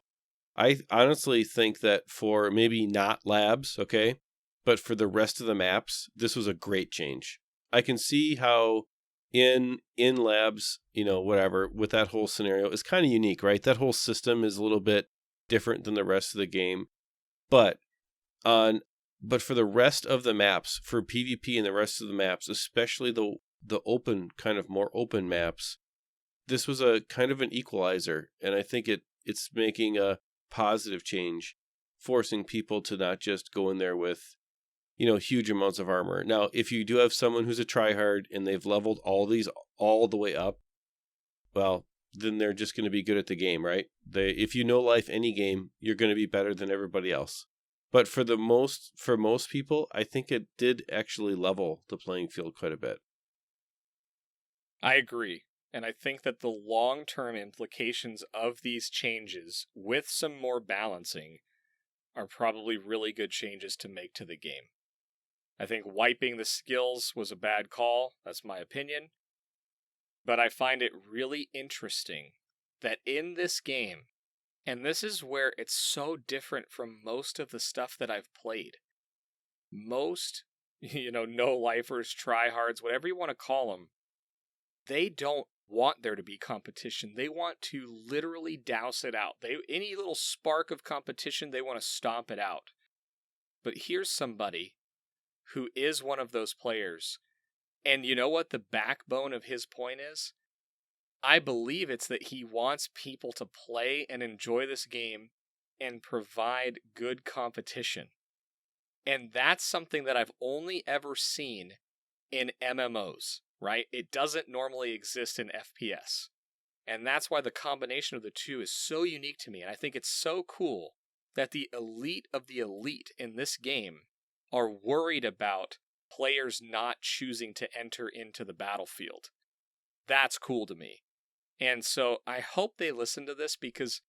I honestly think that for maybe not labs, okay, but for the rest of the maps, this was a great change. I can see how in labs, whatever, with that whole scenario is kind of unique, right? That whole system is a little bit different than the rest of the game. But for the rest of the maps, for PvP and the rest of the maps, especially the open, kind of more open maps, this was a kind of an equalizer. And I think it's making a positive change, forcing people to not just go in there with, huge amounts of armor. Now, if you do have someone who's a tryhard and they've leveled all these all the way up, well, then they're just going to be good at the game, right? If you know life any game, you're going to be better than everybody else. But for most people, I think it did actually level the playing field quite a bit. I agree. And I think that the long-term implications of these changes, with some more balancing, are probably really good changes to make to the game. I think wiping the skills was a bad call. That's my opinion. But I find it really interesting that in this game, and this is where it's so different from most of the stuff that I've played. Most, no-lifers, tryhards, whatever you want to call them, they don't want there to be competition. They want to literally douse it out. Any little spark of competition, they want to stomp it out. But here's somebody who is one of those players. And you know what the backbone of his point is? I believe it's that he wants people to play and enjoy this game and provide good competition. And that's something that I've only ever seen in MMOs, right? It doesn't normally exist in FPS. And that's why the combination of the two is so unique to me. And I think it's so cool that the elite of the elite in this game are worried about players not choosing to enter into the battlefield. That's cool to me. And so I hope they listen to this because,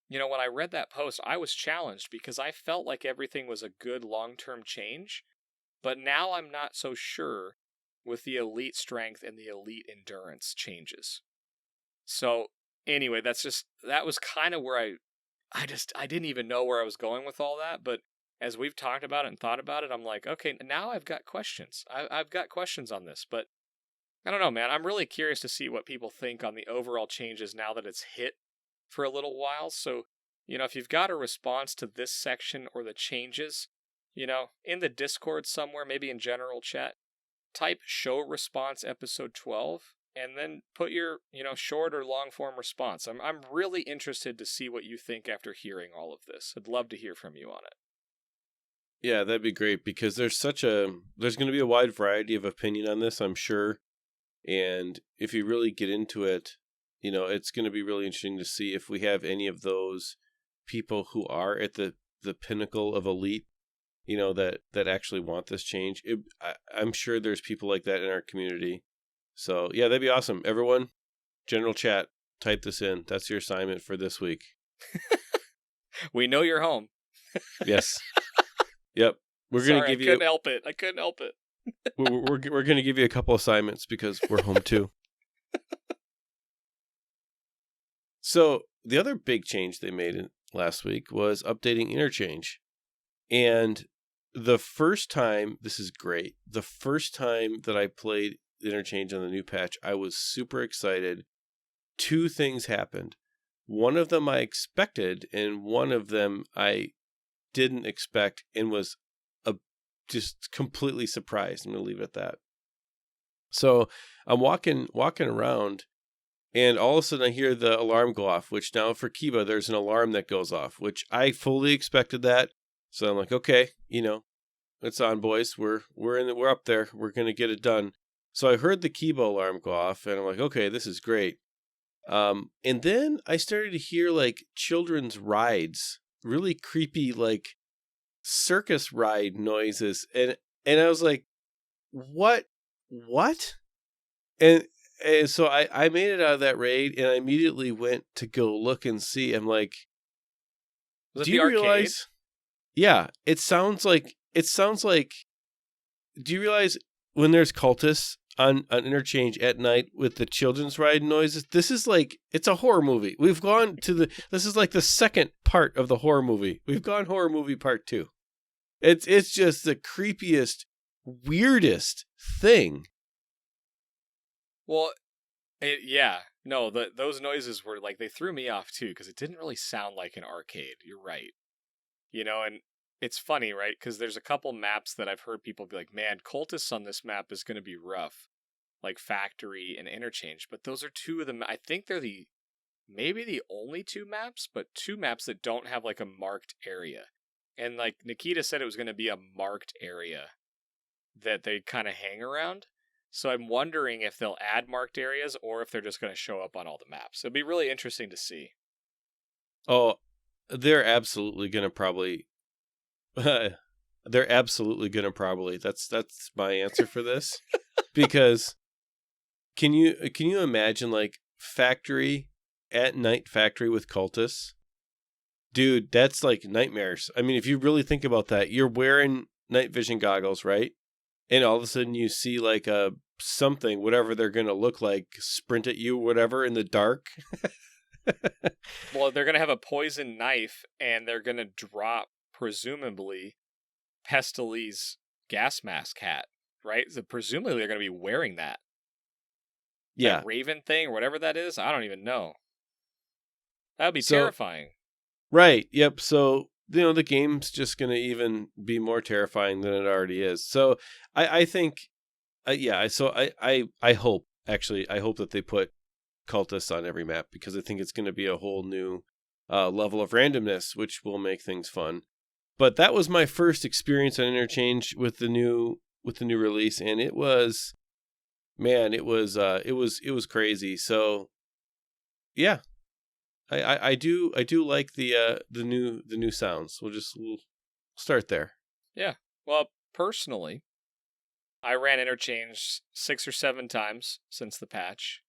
when I read that post, I was challenged because I felt like everything was a good long-term change. But now I'm not so sure with the elite strength and the elite endurance changes. So anyway, that was kind of where I didn't even know where I was going with all that. But as we've talked about it and thought about it, I'm like, okay, now I've got questions. I've got questions on this, but I don't know, man. I'm really curious to see what people think on the overall changes now that it's hit for a little while. So, if you've got a response to this section or the changes, in the Discord somewhere, maybe in general chat, type show response episode 12 and then put your, short or long form response. I'm really interested to see what you think after hearing all of this. I'd love to hear from you on it. Yeah, that'd be great because there's going to be a wide variety of opinion on this, I'm sure. And if you really get into it, it's going to be really interesting to see if we have any of those people who are at the pinnacle of elite, that actually want this change. I'm sure there's people like that in our community. So yeah, that'd be awesome. Everyone, general chat, type this in. That's your assignment for this week. We know you're home. Yes. Yep. We're going to give you. I couldn't help it. we're going to give you a couple assignments because we're home too. So the other big change they made last week was updating Interchange. And the first time, this is great, the first time that I played Interchange on the new patch, I was super excited. Two things happened. One of them I expected, and one of them I didn't expect and was just completely surprised. I'm going to leave it at that. So I'm walking around, and all of a sudden I hear the alarm go off, which now for Kiba, there's an alarm that goes off, which I fully expected that. So I'm like, okay, it's on, boys. We're up there. We're going to get it done. So I heard the Kiba alarm go off, and I'm like, okay, this is great. And then I started to hear like children's rides, really creepy, like circus ride noises. And I was like, what? And so I made it out of that raid, and I immediately went to go look and see. I'm like, Was it do the you arcade? realize? Yeah, it sounds like. Do you realize when there's cultists on Interchange at night with the children's ride noises? This is like, it's a horror movie. We've gone to this is like the second part of the horror movie. We've gone horror movie part 2. It's just the creepiest, weirdest thing. Well, yeah. No, those noises were like, they threw me off too, because it didn't really sound like an arcade. You're right. And it's funny, right? Because there's a couple maps that I've heard people be like, man, cultists on this map is going to be rough. Like Factory and Interchange. But those are two of them. I think they're maybe the only 2 maps, but 2 maps that don't have like a marked area. And like Nikita said, it was going to be a marked area that they kind of hang around. So I'm wondering if they'll add marked areas or if they're just going to show up on all the maps. It'd be really interesting to see. Oh, they're absolutely going to probably... That's my answer for this. Because can you imagine like Factory at night, Factory with cultists? Dude, that's like nightmares. I mean, if you really think about that, you're wearing night vision goggles, right? And all of a sudden you see like something, whatever they're going to look like, sprint at you, whatever, in the dark. Well, they're going to have a poison knife, and they're going to drop, presumably, Pestile's gas mask hat, right? So presumably they're going to be wearing that. Yeah. That Raven thing, or whatever that is, I don't even know. That would be terrifying. Right, yep. So, the game's just going to even be more terrifying than it already is. So, I think, so I hope that they put cultists on every map, because I think it's going to be a whole new level of randomness, which will make things fun. But that was my first experience on Interchange with the new release, and it was, man, it was crazy. So, yeah, I do like the new sounds. We'll start there. Yeah. Well, personally, I ran Interchange 6 or 7 times since the patch,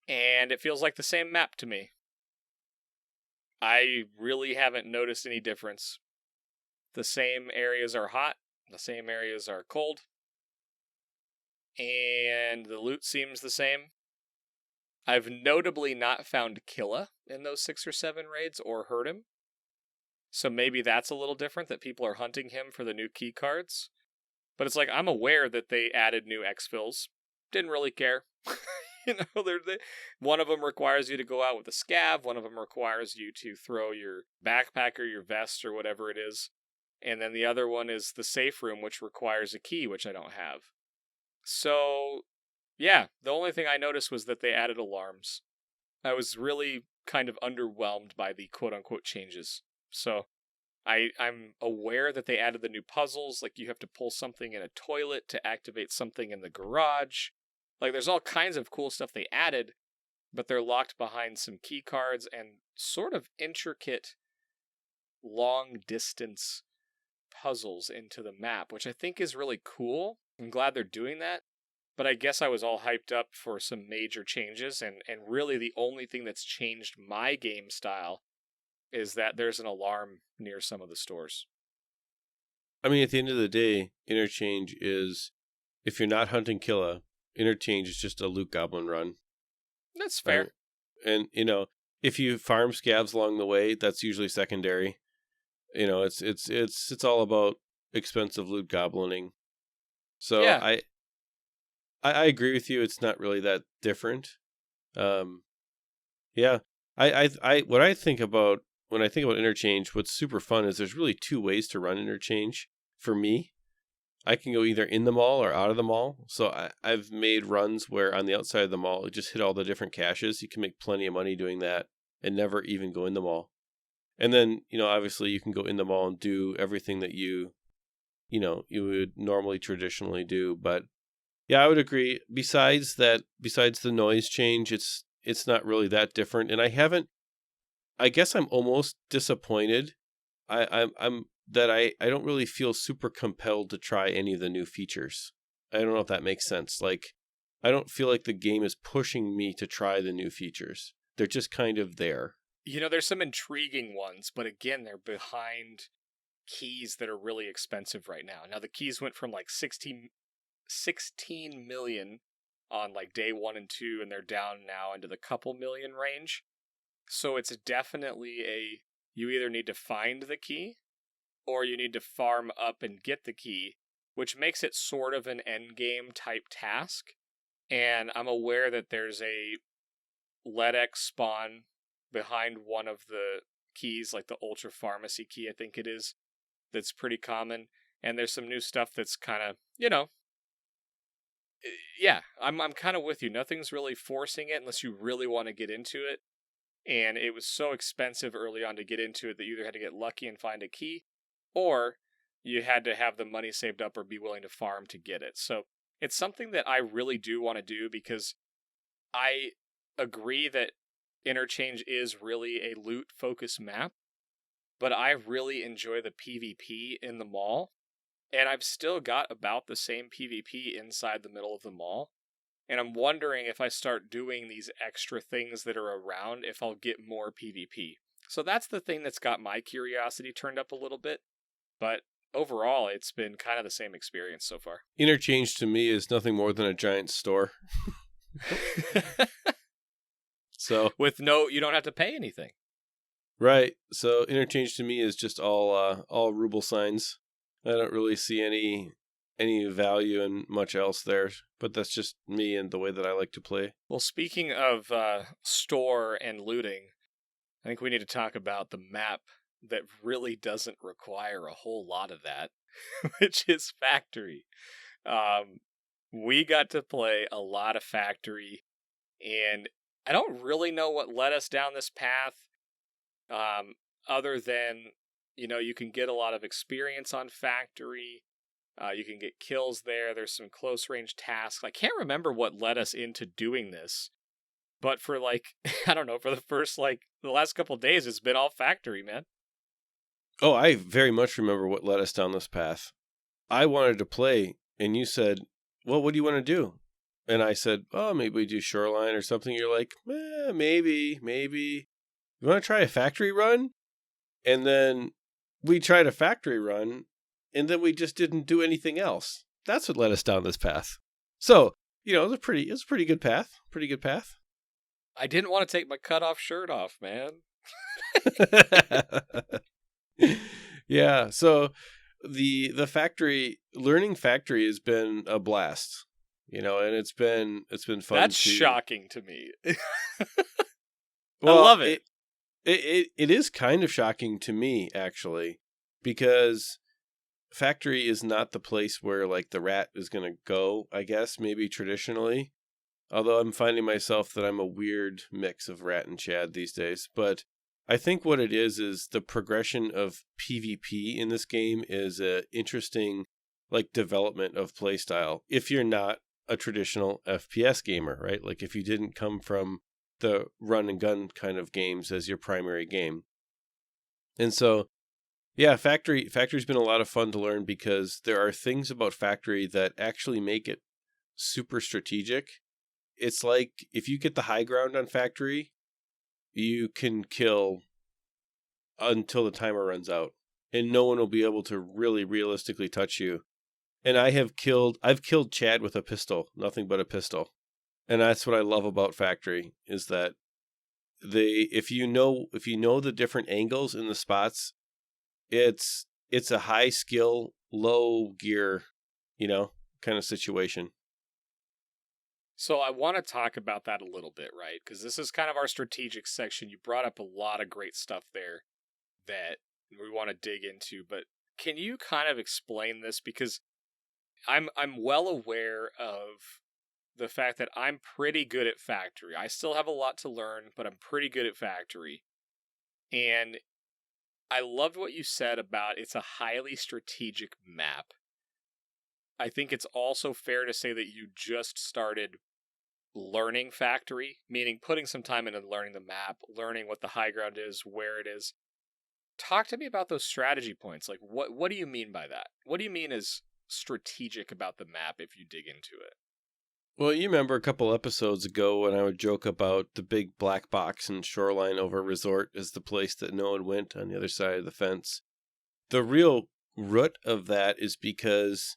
and it feels like the same map to me. I really haven't noticed any difference. The same areas are hot, the same areas are cold, and the loot seems the same. I've notably not found Killa in those 6 or 7 raids or heard him. So maybe that's a little different, that people are hunting him for the new key cards. But it's like, I'm aware that they added new EXFILs. Didn't really care. One of them requires you to go out with a SCAV. One of them requires you to throw your backpack or your vest or whatever it is. And then the other one is the safe room, which requires a key, which I don't have. So, yeah, the only thing I noticed was that they added alarms. I was really kind of underwhelmed by the quote-unquote changes. So, I'm aware that they added the new puzzles, like you have to pull something in a toilet to activate something in the garage. Like, there's all kinds of cool stuff they added, but they're locked behind some key cards and sort of intricate, long-distance puzzles into the map, which I think is really cool. I'm glad they're doing that. But I guess I was all hyped up for some major changes, and really the only thing that's changed my game style is that there's an alarm near some of the stores. I mean, at the end of the day, Interchange is, if you're not hunting Killa, Interchange is just a loot goblin run. That's fair. And, if you farm scavs along the way, that's usually secondary. It's all about expensive loot goblining. So yeah. I agree with you. It's not really that different. Yeah. What I think about when I think about Interchange, what's super fun is there's really 2 ways to run Interchange for me. I can go either in the mall or out of the mall. So I've made runs where on the outside of the mall, it just hit all the different caches. You can make plenty of money doing that and never even go in the mall. And then, obviously you can go in the mall and do everything that you would normally traditionally do. But yeah, I would agree. Besides the noise change, it's not really that different. And I guess I'm almost disappointed. I'm that I don't really feel super compelled to try any of the new features. I don't know if that makes sense. Like, I don't feel like the game is pushing me to try the new features. They're just kind of there. There's some intriguing ones, but again, they're behind keys that are really expensive right now. Now, the keys went from like 16 million on like day 1 and 2, and they're down now into the couple million range. So it's definitely you either need to find the key or you need to farm up and get the key, which makes it sort of an end game type task. And I'm aware that there's a LEDX spawn behind one of the keys, like the Ultra Pharmacy key, I think it is, that's pretty common. And there's some new stuff that's kind of, yeah, I'm kind of with you. Nothing's really forcing it unless you really want to get into it. And it was so expensive early on to get into it that you either had to get lucky and find a key, or you had to have the money saved up or be willing to farm to get it. So it's something that I really do want to do, because I agree that Interchange is really a loot-focused map, but I really enjoy the PvP in the mall, and I've still got about the same PvP inside the middle of the mall. And I'm wondering if I start doing these extra things that are around, if I'll get more PvP. So that's the thing that's got my curiosity turned up a little bit. But overall, it's been kind of the same experience so far. Interchange to me is nothing more than a giant store. So you don't have to pay anything. Right. So Interchange to me is just all ruble signs. I don't really see any value in much else there, but that's just me and the way that I like to play. Well, speaking of store and looting, I think we need to talk about the map that really doesn't require a whole lot of that, which is Factory. We got to play a lot of Factory, and I don't really know what led us down this path, other than, you can get a lot of experience on Factory. You can get kills there. There's some close range tasks. I can't remember what led us into doing this, but for I don't know, for the first, the last couple of days, it's been all Factory, man. Oh, I very much remember what led us down this path. I wanted to play, and you said, well, what do you want to do? And I said, oh, maybe we do Shoreline or something. You're like, maybe. You want to try a Factory run? And then we tried a Factory run, and then we just didn't do anything else. That's what led us down this path. So, it was a pretty good path. Pretty good path. I didn't want to take my cutoff shirt off, man. Yeah, so the learning Factory has been a blast, and it's been fun. That's shocking to me. Well, I love it. It is kind of shocking to me, actually, because Factory is not the place where the rat is going to go, I guess, maybe traditionally. Although I'm finding myself that I'm a weird mix of rat and Chad these days. But I think what it is the progression of PvP in this game is a interesting development of playstyle. If you're not a traditional FPS gamer, right? If you didn't come from the run and gun kind of games as your primary game. And so, yeah, Factory's been a lot of fun to learn, because there are things about Factory that actually make it super strategic. It's like if you get the high ground on Factory, you can kill until the timer runs out, and no one will be able to really realistically touch you. And I've killed Chad with a pistol, nothing but a pistol. And that's what I love about Factory, is that if you know the different angles in the spots, it's a high skill, low gear, kind of situation. So I want to talk about that a little bit, right? Because this is kind of our strategic section. You brought up a lot of great stuff there that we want to dig into, but can you kind of explain this? Because I'm well aware of the fact that I'm pretty good at Factory. I still have a lot to learn, but I'm pretty good at Factory. And I loved what you said about it's a highly strategic map. I think it's also fair to say that you just started learning Factory, meaning putting some time into learning the map, learning what the high ground is, where it is. Talk to me about those strategy points. What do you mean by that? What do you mean is strategic about the map if you dig into it. Well, you remember a couple episodes ago when I would joke about the big black box and Shoreline over Resort as the place that no one went on the other side of the fence. The real root of that is because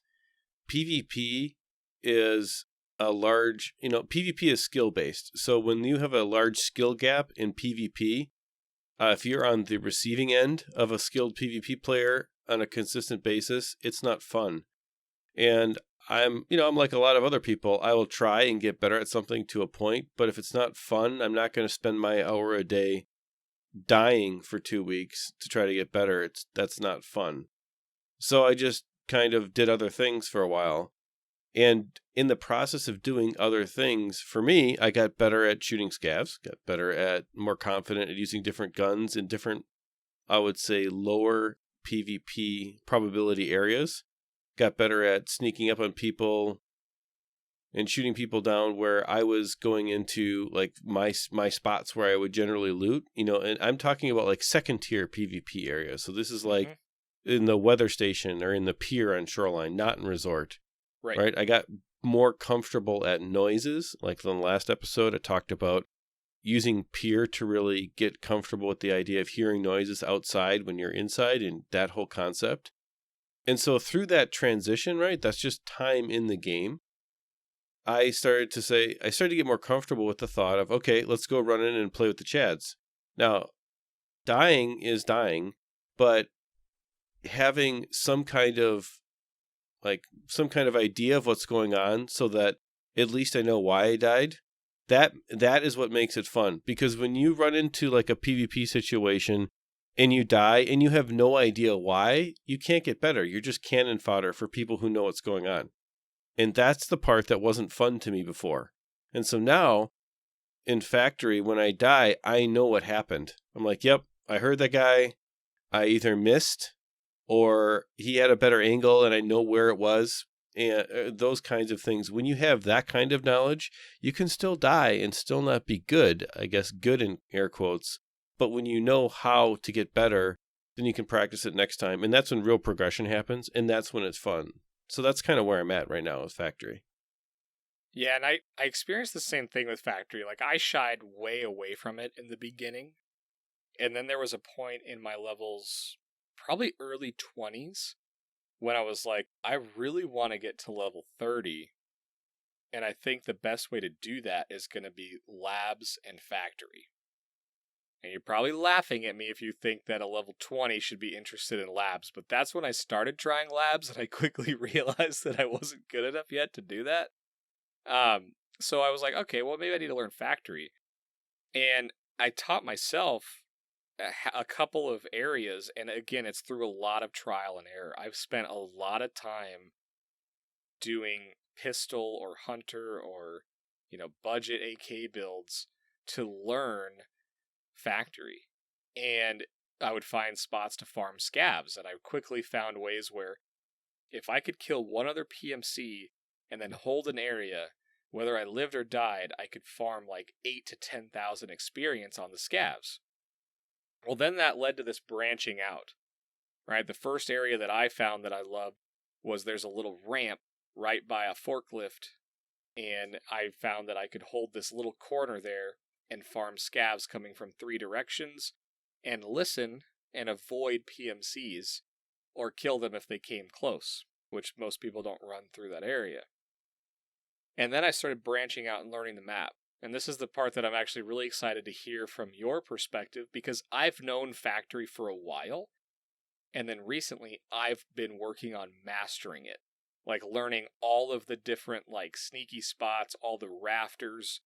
PvP is a large, PvP is skill-based. So when you have a large skill gap in PvP, if you're on the receiving end of a skilled PvP player on a consistent basis, it's not fun. And I'm like a lot of other people. I will try and get better at something to a point, but if it's not fun, I'm not going to spend my hour a day dying for 2 weeks to try to get better. That's not fun. So I just kind of did other things for a while. And in the process of doing other things, for me, I got better at shooting scavs, got better at more confident at using different guns in different, I would say, lower PvP probability areas. Got better at sneaking up on people and shooting people down where I was going into like my spots where I would generally loot, and I'm talking about like second tier PvP areas. So this is like in the weather station or in the pier on Shoreline, not in Resort. Right. I got more comfortable at noises. Like in the last episode, I talked about using pier to really get comfortable with the idea of hearing noises outside when you're inside and that whole concept. And so through that transition, right, that's just time in the game. I started to get more comfortable with the thought of, okay, let's go run in and play with the Chads. Now, dying is dying, but having some kind of idea of what's going on so that at least I know why I died, that is what makes it fun. Because when you run into like a PvP situation and you die and you have no idea why, you can't get better. You're just cannon fodder for people who know what's going on. And that's the part that wasn't fun to me before. And so now in Factory, when I die, I know what happened. I'm like, yep, I heard that guy. I either missed or he had a better angle and I know where it was. And those kinds of things. When you have that kind of knowledge, you can still die and still not be good. I guess good in air quotes. But when you know how to get better, then you can practice it next time. And that's when real progression happens. And that's when it's fun. So that's kind of where I'm at right now with Factory. Yeah, and I experienced the same thing with Factory. Like, I shied way away from it in the beginning. And then there was a point in my levels, probably early 20s, when I was like, I really want to get to level 30. And I think the best way to do that is going to be labs and Factory. And you're probably laughing at me if you think that a level 20 should be interested in labs, but that's when I started trying labs, and I quickly realized that I wasn't good enough yet to do that. So I was like, okay, well, maybe I need to learn Factory. And I taught myself a couple of areas, and again, it's through a lot of trial and error. I've spent a lot of time doing pistol or hunter or, budget AK builds to learn Factory, and I would find spots to farm scavs, and I quickly found ways where if I could kill one other PMC and then hold an area, whether I lived or died, I could farm like 8,000 to 10,000 experience on the scavs. Well, then that led to this branching out, right? The first area that I found that I loved was there's a little ramp right by a forklift, and I found that I could hold this little corner there and farm scavs coming from 3 directions, and listen and avoid PMCs, or kill them if they came close, which most people don't run through that area. And then I started branching out and learning the map. And this is the part that I'm actually really excited to hear from your perspective, because I've known Factory for a while, and then recently I've been working on mastering it. Like learning all of the different like sneaky spots, all the rafters,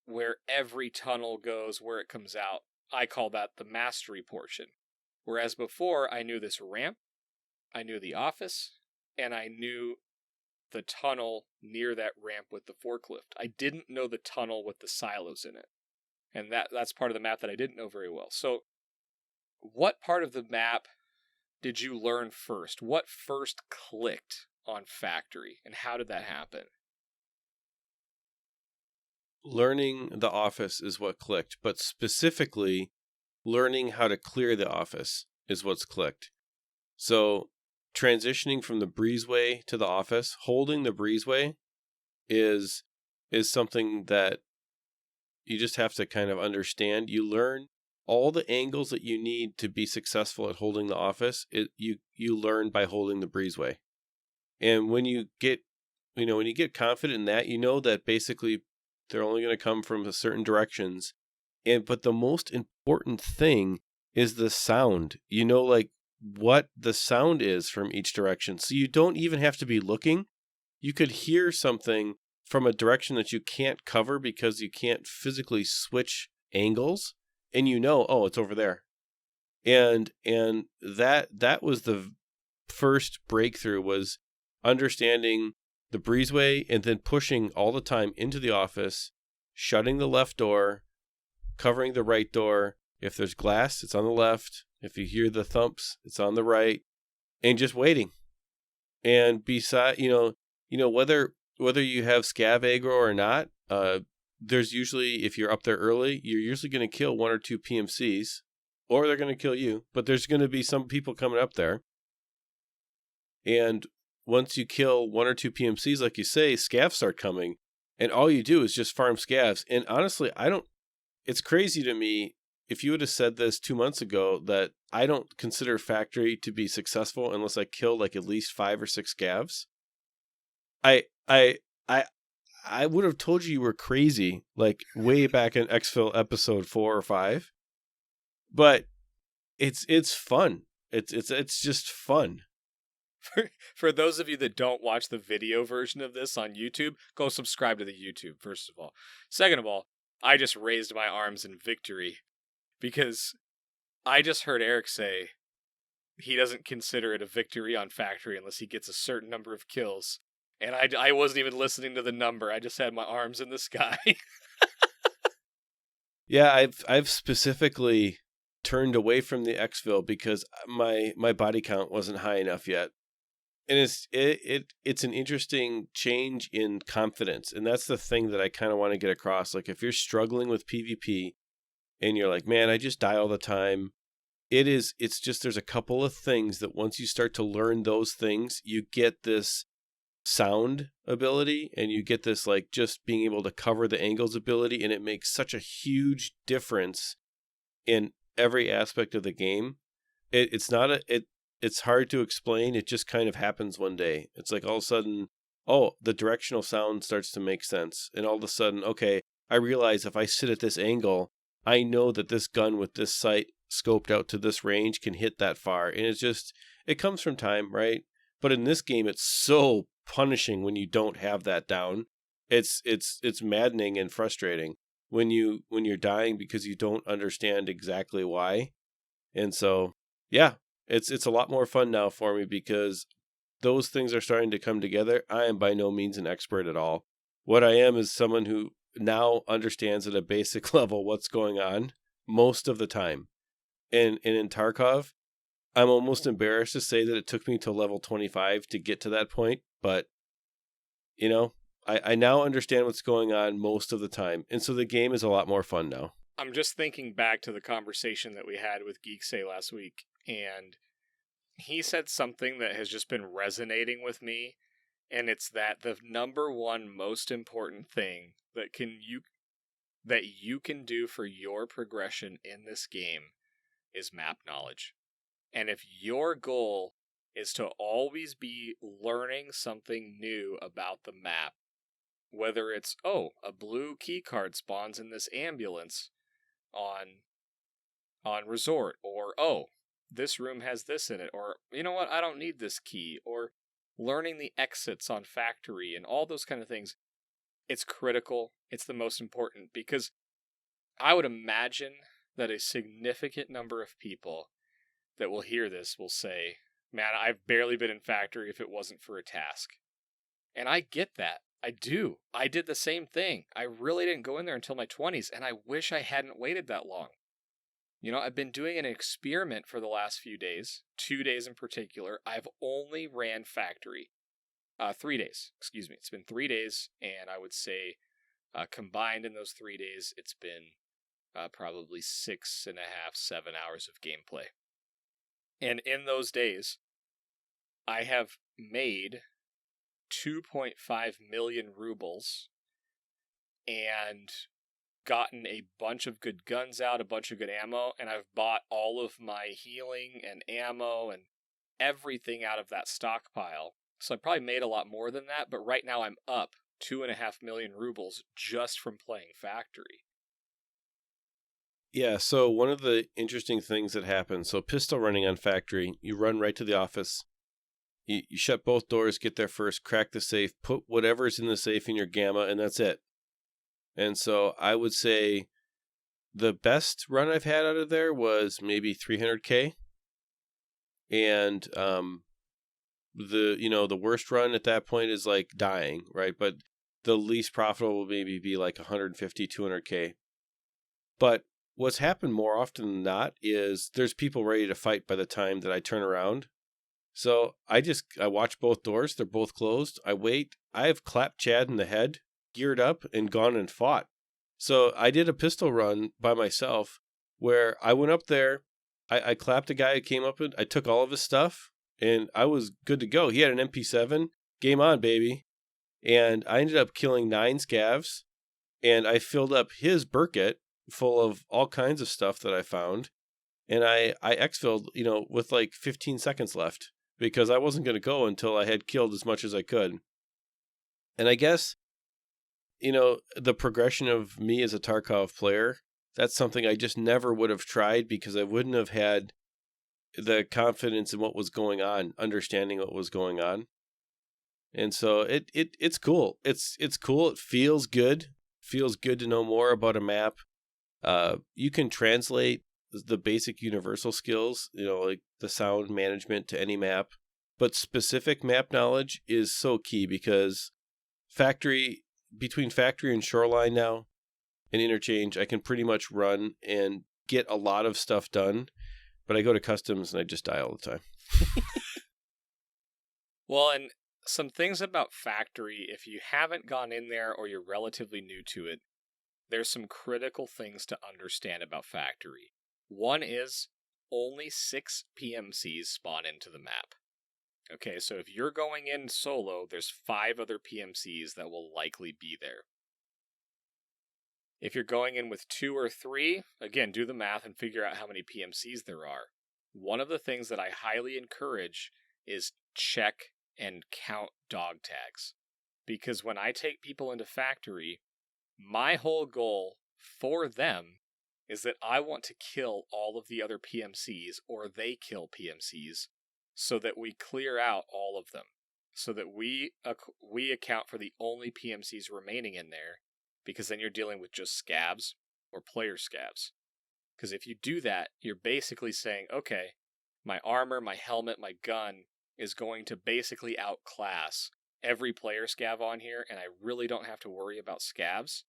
where every tunnel goes, where it comes out. I call that the mastery portion. Whereas before, I knew this ramp, I knew the office, and I knew the tunnel near that ramp with the forklift. I didn't know the tunnel with the silos in it. And that's part of the map that I didn't know very well. So what part of the map did you learn first? What first clicked on Factory, and how did that happen? Learning the office is what clicked, but specifically learning how to clear the office is what's clicked. So transitioning from the breezeway to the office, holding the breezeway is something that you just have to kind of understand. You learn all the angles that you need to be successful at holding the office. You learn by holding the breezeway. And when you get confident in that, you know that basically they're only going to come from certain directions. But the most important thing is the sound. You know, like what the sound is from each direction. So you don't even have to be looking. You could hear something from a direction that you can't cover because you can't physically switch angles, and oh, it's over there. And that was the first breakthrough, was understanding the breezeway and then pushing all the time into the office, shutting the left door, covering the right door. If there's glass, it's on the left. If you hear the thumps, it's on the right, and just waiting. And beside, whether you have scav aggro or not, there's usually, if you're up there early, you're usually going to kill 1 or 2 PMCs, or they're going to kill you, but there's going to be some people coming up there. And once you kill 1 or 2 PMCs, like you say, scavs start coming, and all you do is just farm scavs. And honestly, it's crazy to me, if you would have said this 2 months ago, that I don't consider factory to be successful unless I kill like at least 5 or 6 scavs. I would have told you were crazy, like way back in EXFIL episode 4 or 5. But it's fun. It's just fun. For those of you that don't watch the video version of this on YouTube, go subscribe to the YouTube, first of all. Second of all, I just raised my arms in victory because I just heard Eric say he doesn't consider it a victory on factory unless he gets a certain number of kills. And I wasn't even listening to the number. I just had my arms in the sky. Yeah, I've specifically turned away from the EXFIL because my body count wasn't high enough yet. And it's an interesting change in confidence. And that's the thing that I kind of want to get across. Like, if you're struggling with PvP and you're like, man, I just die all the time. It's just, there's a couple of things that once you start to learn those things, you get this sound ability, and you get this like just being able to cover the angles ability, and it makes such a huge difference in every aspect of the game. It's hard to explain. It just kind of happens one day. It's like all of a sudden, oh, the directional sound starts to make sense, and all of a sudden, okay, I realize if I sit at this angle, I know that this gun with this sight scoped out to this range can hit that far. And it comes from time, right? But in this game, it's so punishing when you don't have that down. It's maddening and frustrating when you're dying because you don't understand exactly why. And so, yeah, it's a lot more fun now for me because those things are starting to come together. I am by no means an expert at all. What I am is someone who now understands at a basic level what's going on most of the time. And in Tarkov, I'm almost embarrassed to say that it took me to level 25 to get to that point, but I now understand what's going on most of the time. And so the game is a lot more fun now. I'm just thinking back to the conversation that we had with Geeksay last week, and he said something that has just been resonating with me, and it's that the number one most important thing that you can do for your progression in this game is map knowledge. And if your goal is to always be learning something new about the map, whether it's, a blue key card spawns in this ambulance on resort, or, this room has this in it, or, you know what, I don't need this key, or learning the exits on factory and all those kind of things, it's critical. It's the most important, because I would imagine that a significant number of people that will hear this will say, man, I've barely been in factory if it wasn't for a task. And I get that. I do. I did the same thing. I really didn't go in there until my 20s, and I wish I hadn't waited that long. I've been doing an experiment for the last few days, 2 days in particular. I've only ran factory. 3 days, excuse me. It's been 3 days, and I would say combined in those 3 days, it's been probably 6.5, 7 hours of gameplay. And in those days, I have made 2.5 million rubles and gotten a bunch of good guns out, a bunch of good ammo, and I've bought all of my healing and ammo and everything out of that stockpile. So I probably made a lot more than that, but right now I'm up 2.5 million rubles just from playing Factory. Yeah, so one of the interesting things that happens, so pistol running on Factory, you run right to the office, you shut both doors, get there first, crack the safe, put whatever's in the safe in your gamma, and that's it. And so I would say the best run I've had out of there was maybe 300K. And the worst run at that point is like dying, right? But the least profitable will maybe be like 150, 200K. But what's happened more often than not is there's people ready to fight by the time that I turn around. So I watch both doors. They're both closed. I wait. I have clapped Chad in the head, geared up, and gone and fought. So I did a pistol run by myself where I went up there. I clapped a guy who came up and I took all of his stuff and I was good to go. He had an MP7. Game on, baby. And I ended up killing 9 scavs and I filled up his Burkett full of all kinds of stuff that I found. And I EXFIL'd, with like 15 seconds left because I wasn't going to go until I had killed as much as I could. And I guess, the progression of me as a Tarkov player, that's something I just never would have tried because I wouldn't have had the confidence in what was going on, understanding what was going on. And so it's cool. It's cool. It feels good. Feels good to know more about a map. You can translate the basic universal skills, like the sound management to any map, but specific map knowledge is so key because between Factory and Shoreline now and Interchange, I can pretty much run and get a lot of stuff done, but I go to customs and I just die all the time. Well, and some things about Factory, if you haven't gone in there or you're relatively new to it, there's some critical things to understand about Factory. One is only 6 PMCs spawn into the map. Okay, so if you're going in solo, there's 5 other PMCs that will likely be there. If you're going in with 2 or 3, again, do the math and figure out how many PMCs there are. One of the things that I highly encourage is check and count dog tags. Because when I take people into Factory, my whole goal for them is that I want to kill all of the other PMCs or they kill PMCs so that we clear out all of them. So that we account for the only PMCs remaining in there, because then you're dealing with just scavs or player scavs. Because if you do that, you're basically saying, okay, my armor, my helmet, my gun is going to basically outclass every player scav on here, and I really don't have to worry about scavs.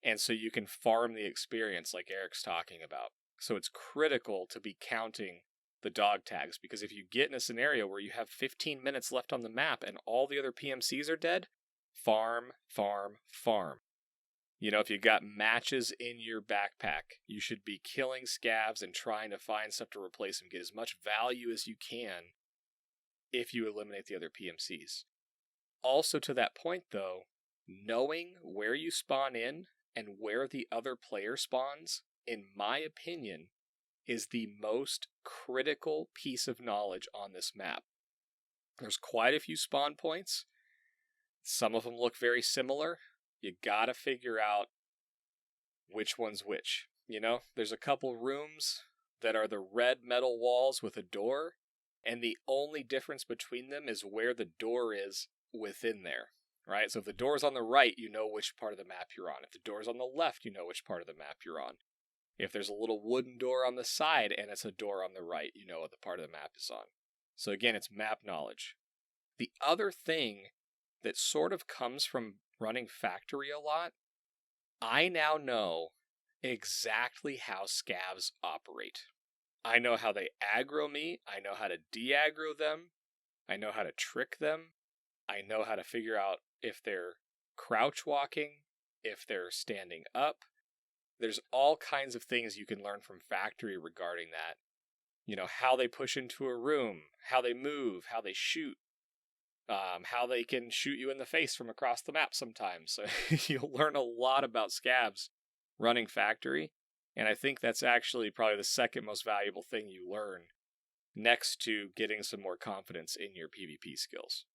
And so you can farm the experience like Eric's talking about. So it's critical to be counting the dog tags, because if you get in a scenario where you have 15 minutes left on the map and all the other PMCs are dead, farm, farm, farm. If you got matches in your backpack, you should be killing scavs and trying to find stuff to replace them. Get as much value as you can if you eliminate the other PMCs. Also to that point though, knowing where you spawn in and where the other player spawns, in my opinion, is the most critical piece of knowledge on this map. There's quite a few spawn points. Some of them look very similar. You gotta figure out which one's which. There's a couple rooms that are the red metal walls with a door, and the only difference between them is where the door is within there. Right? So if the door's on the right, you know which part of the map you're on. If the door's on the left, you know which part of the map you're on. If there's a little wooden door on the side and it's a door on the right, you know what the part of the map is on. So again, it's map knowledge. The other thing that sort of comes from running Factory a lot, I now know exactly how scavs operate. I know how they aggro me. I know how to de-aggro them. I know how to trick them. I know how to figure out if they're crouch walking, if they're standing up. There's all kinds of things you can learn from Factory regarding that. how they push into a room, how they move, how they shoot, how they can shoot you in the face from across the map sometimes. So you'll learn a lot about scavs running factory. And I think that's actually probably the second most valuable thing you learn, next to getting some more confidence in your PvP skills.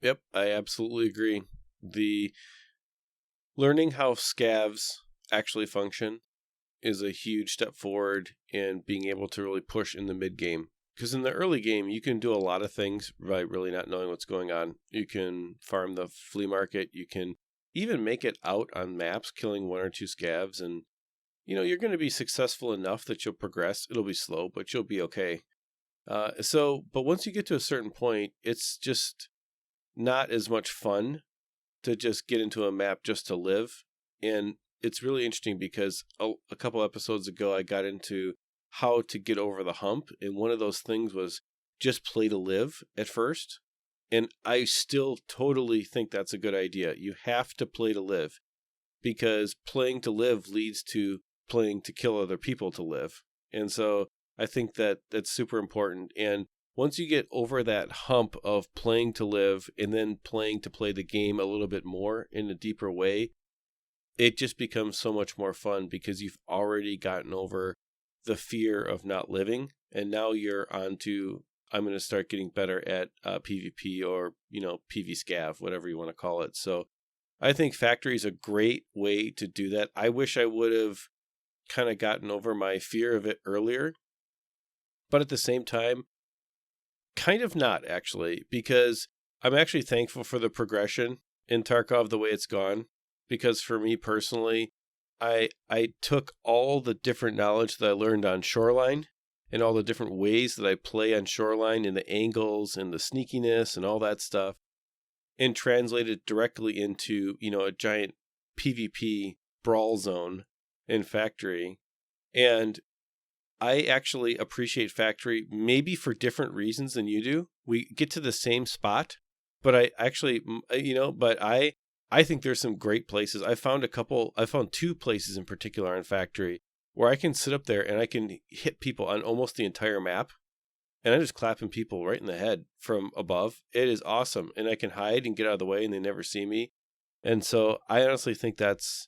Yep, I absolutely agree. The learning how scavs actually function is a huge step forward in being able to really push in the mid game. Because in the early game, you can do a lot of things by really not knowing what's going on. You can farm the flea market. You can even make it out on maps, killing 1 or 2 scavs. And, you're going to be successful enough that you'll progress. It'll be slow, but you'll be okay. But once you get to a certain point, it's just not as much fun to just get into a map just to live. And it's really interesting because a couple episodes ago, I got into how to get over the hump. And one of those things was just play to live at first. And I still totally think that's a good idea. You have to play to live, because playing to live leads to playing to kill other people to live. And so I think that that's super important. And once you get over that hump of playing to live and then playing to play the game a little bit more in a deeper way, it just becomes so much more fun, because you've already gotten over the fear of not living. And now you're on to, I'm going to start getting better at PvP or, PV Scav, whatever you want to call it. So I think factory is a great way to do that. I wish I would have kind of gotten over my fear of it earlier, but at the same time, kind of not actually, because I'm actually thankful for the progression in Tarkov the way it's gone. Because for me personally, I took all the different knowledge that I learned on Shoreline and all the different ways that I play on Shoreline and the angles and the sneakiness and all that stuff, and translated directly into, a giant PvP brawl zone in Factory. And I actually appreciate Factory maybe for different reasons than you do. We get to the same spot, but I actually, I think there's some great places. I found 2 places in particular on Factory where I can sit up there and I can hit people on almost the entire map. And I'm just clapping people right in the head from above. It is awesome. And I can hide and get out of the way and they never see me. And so I honestly think that's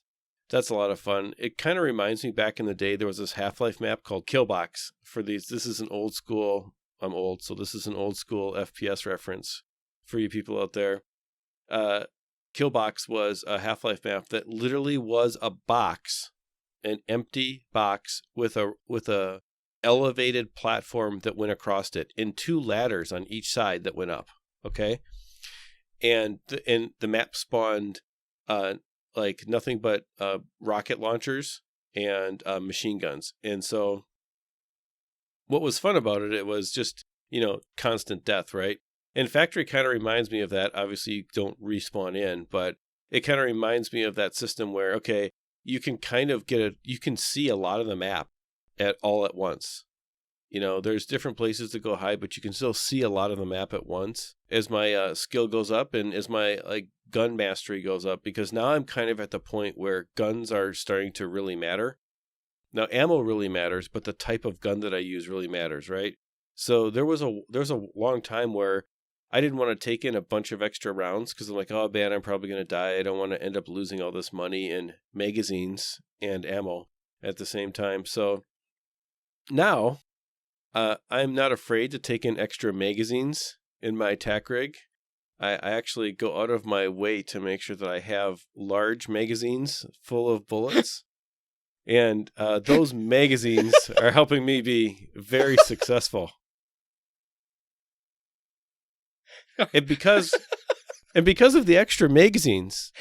a lot of fun. It kind of reminds me, back in the day, there was this Half-Life map called Killbox for these. This is an old school, I'm old, so this is an old school FPS reference for you people out there. Killbox was a Half-Life map that literally was a box, an empty box with a elevated platform that went across it, and 2 ladders on each side that went up. Okay, and the map spawned like nothing but rocket launchers and machine guns. And so what was fun about it was just, constant death, right? And Factory kind of reminds me of that. Obviously, you don't respawn in, but it kind of reminds me of that system where, okay, you can kind of you can see a lot of the map all at once. There's different places to go hide, but you can still see a lot of the map at once as my skill goes up and as my gun mastery goes up, because now I'm kind of at the point where guns are starting to really matter. Now, ammo really matters, but the type of gun that I use really matters, right? So there's a long time where I didn't want to take in a bunch of extra rounds because I'm like, oh man, I'm probably going to die. I don't want to end up losing all this money in magazines and ammo at the same time. So now I'm not afraid to take in extra magazines in my attack rig. I actually go out of my way to make sure that I have large magazines full of bullets. And those magazines are helping me be very successful. And because of the extra magazines,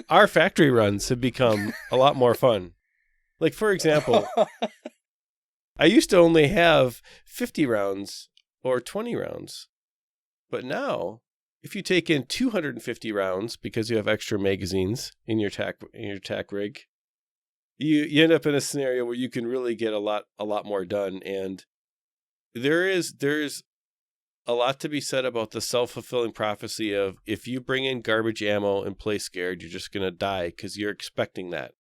our factory runs have become a lot more fun. Like, for example, I used to only have 50 rounds or 20 rounds. But now, if you take in 250 rounds because you have extra magazines in your attack rig, you end up in a scenario where you can really get a lot more done. And there's a lot to be said about the self-fulfilling prophecy of, if you bring in garbage ammo and play scared, you're just going to die because you're expecting that.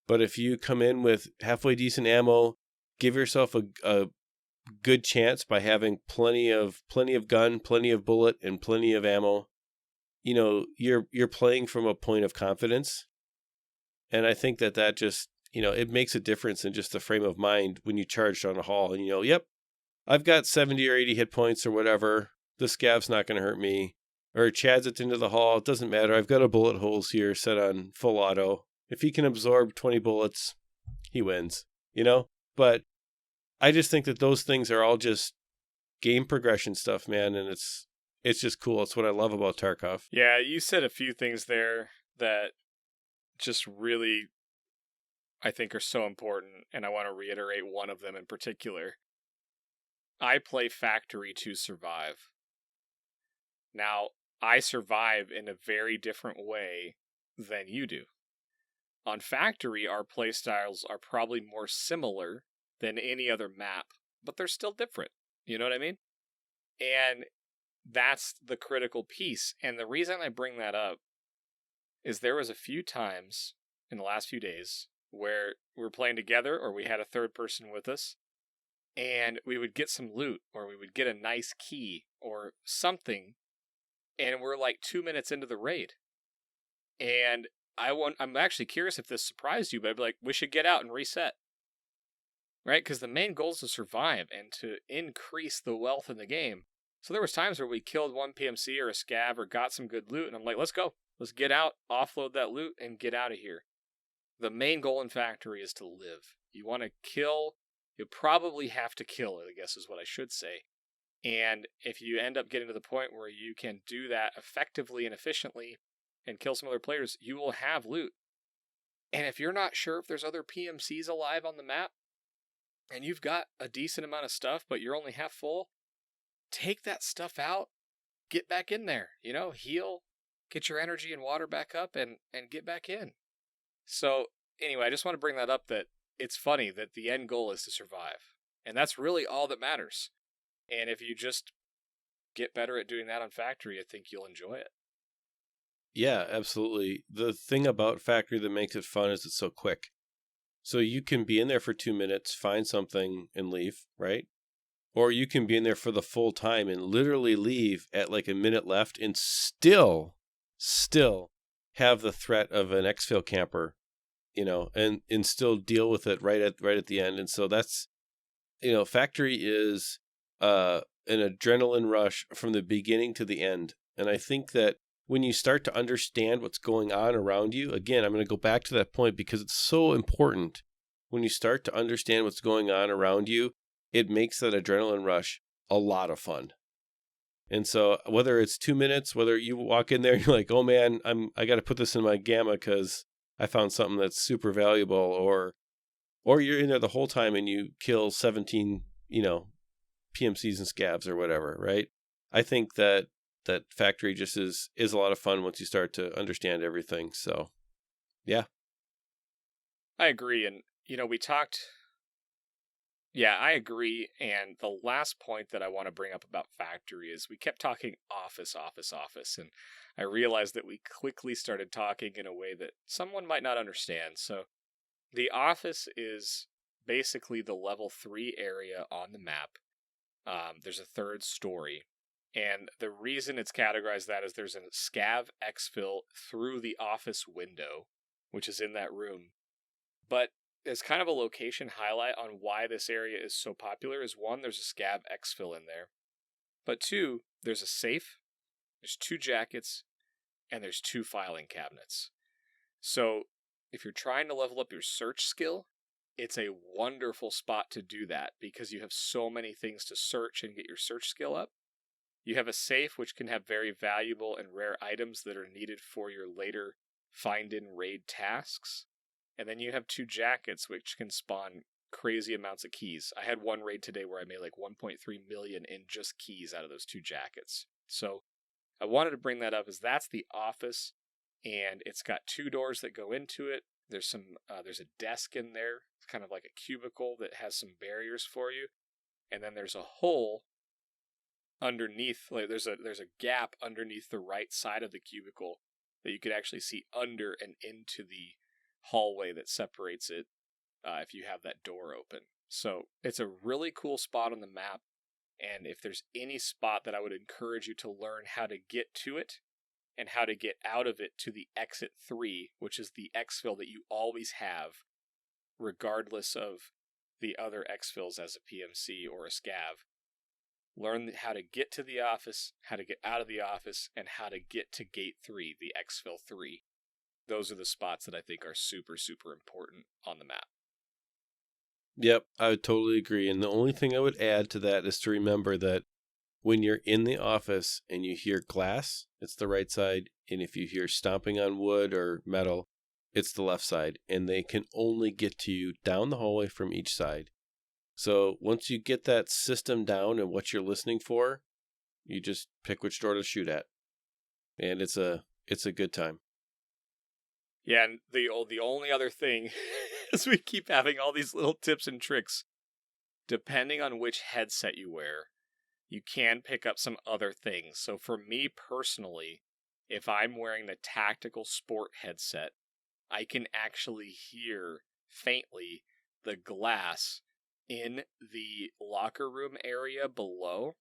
But if you come in with halfway decent ammo, give yourself a good chance by having plenty of gun, plenty of bullet, and plenty of ammo. You know, you're playing from a point of confidence. And I think that just, you know, it makes a difference in just the frame of mind when you charge down a hall and, you know, yep, I've got 70 or 80 hit points or whatever. The scav's not going to hurt me. Or Chad's at the end of the hall. It doesn't matter. I've got a bullet holes here set on full auto. If he can absorb 20 bullets, he wins, you know? But I just think that those things are all just game progression stuff, man. And it's just cool. It's what I love about Tarkov. Yeah, you said a few things there that just really, I think, are so important. And I want to reiterate one of them in particular. I play Factory to survive. Now, I survive in a very different way than you do. On Factory, our playstyles are probably more similar than any other map, but they're still different. You know what I mean? And that's the critical piece. And the reason I bring that up is there was a few times in the last few days where we were playing together or we had a third person with us, and we would get some loot or we would get a nice key or something, and we're like 2 minutes into the raid. And I'm actually curious if this surprised you, but I'd be like, we should get out and reset. Right? Because the main goal is to survive and to increase the wealth in the game. So there was times where we killed one PMC or a scav or got some good loot, and I'm like, let's go. Let's get out, offload that loot, and get out of here. The main goal in Factory is to live. You want to kill, you probably have to kill, I guess is what I should say. And if you end up getting to the point where you can do that effectively and efficiently and kill some other players, you will have loot. And if you're not sure if there's other PMCs alive on the map, and you've got a decent amount of stuff, but you're only half full, take that stuff out, get back in there, you know, heal, get your energy and water back up, and get back in. So anyway, I just want to bring that up, that it's funny that the end goal is to survive. And that's really all that matters. And if you just get better at doing that on Factory, I think you'll enjoy it. Yeah, absolutely. The thing about Factory that makes it fun is it's so quick. So you can be in there for 2 minutes, find something, and leave, right? Or you can be in there for the full time and literally leave at like a minute left and still have the threat of an EXFIL camper, you know, and still deal with it right at the end. And so that's, you know, Factory is an adrenaline rush from the beginning to the end. And I think that when you start to understand what's going on around you, again, I'm going to go back to that point because it's so important. When you start to understand what's going on around you, it makes that adrenaline rush a lot of fun. And so whether it's 2 minutes, whether you walk in there and you're like, oh man, I got to put this in my gamma because I found something that's super valuable, or you're in there the whole time and you kill 17, you know, PMCs and scavs or whatever, right? I think that Factory just is a lot of fun once you start to understand everything. So, yeah. I agree. And, you know, I agree. And the last point that I want to bring up about Factory is we kept talking office. And I realized that we quickly started talking in a way that someone might not understand. So the office is basically the level 3 area on the map. There's a third story. And the reason it's categorized that is there's a SCAV EXFIL through the office window, which is in that room. But as kind of a location highlight on why this area is so popular is, one, there's a SCAV EXFIL in there. But two, there's a safe, there's 2 jackets, and there's 2 filing cabinets. So if you're trying to level up your search skill, it's a wonderful spot to do that because you have so many things to search and get your search skill up. You have a safe which can have very valuable and rare items that are needed for your later find-in raid tasks. And then you have 2 jackets which can spawn crazy amounts of keys. I had one raid today where I made like 1.3 million in just keys out of those 2 jackets. So I wanted to bring that up as that's the office, and it's got 2 doors that go into it. There's a desk in there. It's kind of like a cubicle that has some barriers for you. And then there's a hole underneath, like there's a gap underneath the right side of the cubicle that you could actually see under and into the hallway that separates it. if you have that door open. So it's a really cool spot on the map. And if there's any spot that I would encourage you to learn how to get to it and how to get out of it to the exit 3, which is the exfil that you always have, regardless of the other exfils as a PMC or a SCAV. Learn how to get to the office, how to get out of the office, and how to get to gate 3, the exfil 3. Those are the spots that I think are super, super important on the map. Yep, I would totally agree. And the only thing I would add to that is to remember that when you're in the office and you hear glass, it's the right side. And if you hear stomping on wood or metal, it's the left side. And they can only get to you down the hallway from each side. So once you get that system down and what you're listening for, you just pick which door to shoot at. And it's a good time. Yeah, and the only other thing is we keep having all these little tips and tricks. Depending on which headset you wear, you can pick up some other things. So for me personally, if I'm wearing the tactical sport headset, I can actually hear faintly the glass in the locker room area below,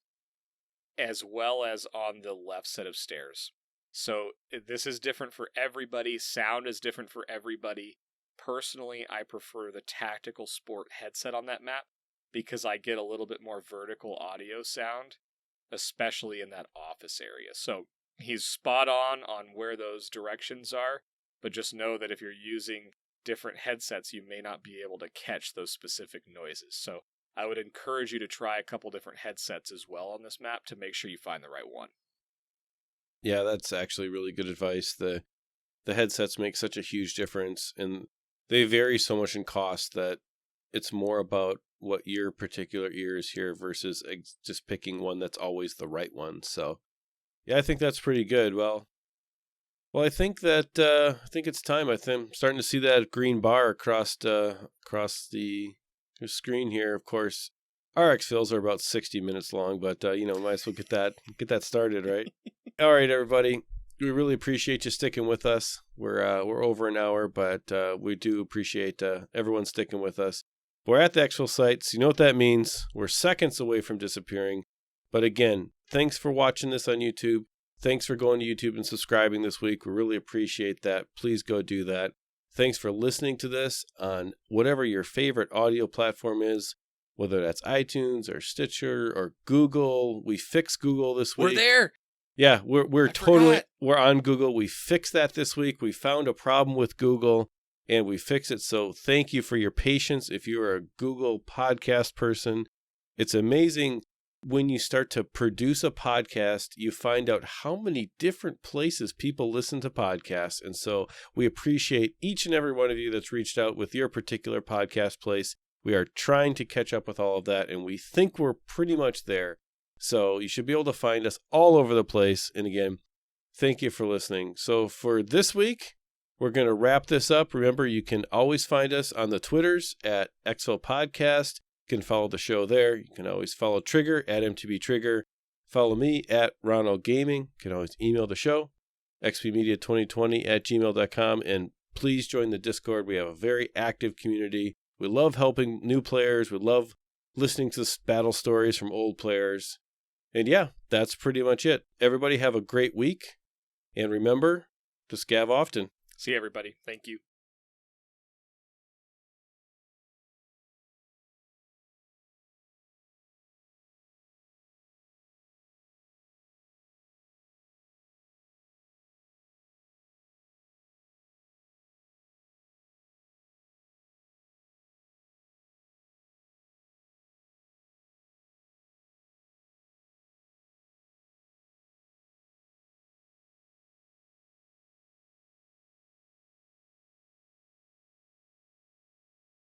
as well as on the left set of stairs. So this is different for everybody. Sound is different for everybody. Personally, I prefer the tactical sport headset on that map because I get a little bit more vertical audio sound, especially in that office area. So he's spot on where those directions are, but just know that if you're using different headsets, you may not be able to catch those specific noises. So I would encourage you to try a couple different headsets as well on this map to make sure you find the right one. Yeah, that's actually really good advice. The headsets make such a huge difference, and they vary so much in cost that it's more about what your particular ears hear versus just picking one that's always the right one. So, yeah, I think that's pretty good. Well, I think that I think it's time. I'm starting to see that green bar across the screen here. Of course, our exfils are about 60 minutes long, but might as well get that started, right? All right, everybody. We really appreciate you sticking with us. We're over an hour, but we do appreciate everyone sticking with us. We're at the exfil sites. You know what that means. We're seconds away from disappearing. But again, thanks for watching this on YouTube. Thanks for going to YouTube and subscribing this week. We really appreciate that. Please go do that. Thanks for listening to this on whatever your favorite audio platform is, whether that's iTunes or Stitcher or Google. We fixed Google this week. We're there. Yeah, we're on Google. We fixed that this week. We found a problem with Google and we fixed it. So thank you for your patience. If you're a Google podcast person, it's amazing when you start to produce a podcast, you find out how many different places people listen to podcasts. And so we appreciate each and every one of you that's reached out with your particular podcast place. We are trying to catch up with all of that, and we think we're pretty much there. So you should be able to find us all over the place. And again, thank you for listening. So for this week, we're going to wrap this up. Remember, you can always find us on the Twitters at EXFIL Podcast. You can follow the show there. You can always follow Trigger at MTB Trigger. Follow me at Ronal Gaming. You can always email the show, xpmedia2020@gmail.com. And please join the Discord. We have a very active community. We love helping new players. We love listening to battle stories from old players. And yeah, that's pretty much it. Everybody have a great week. And remember to scav often. See you, everybody. Thank you.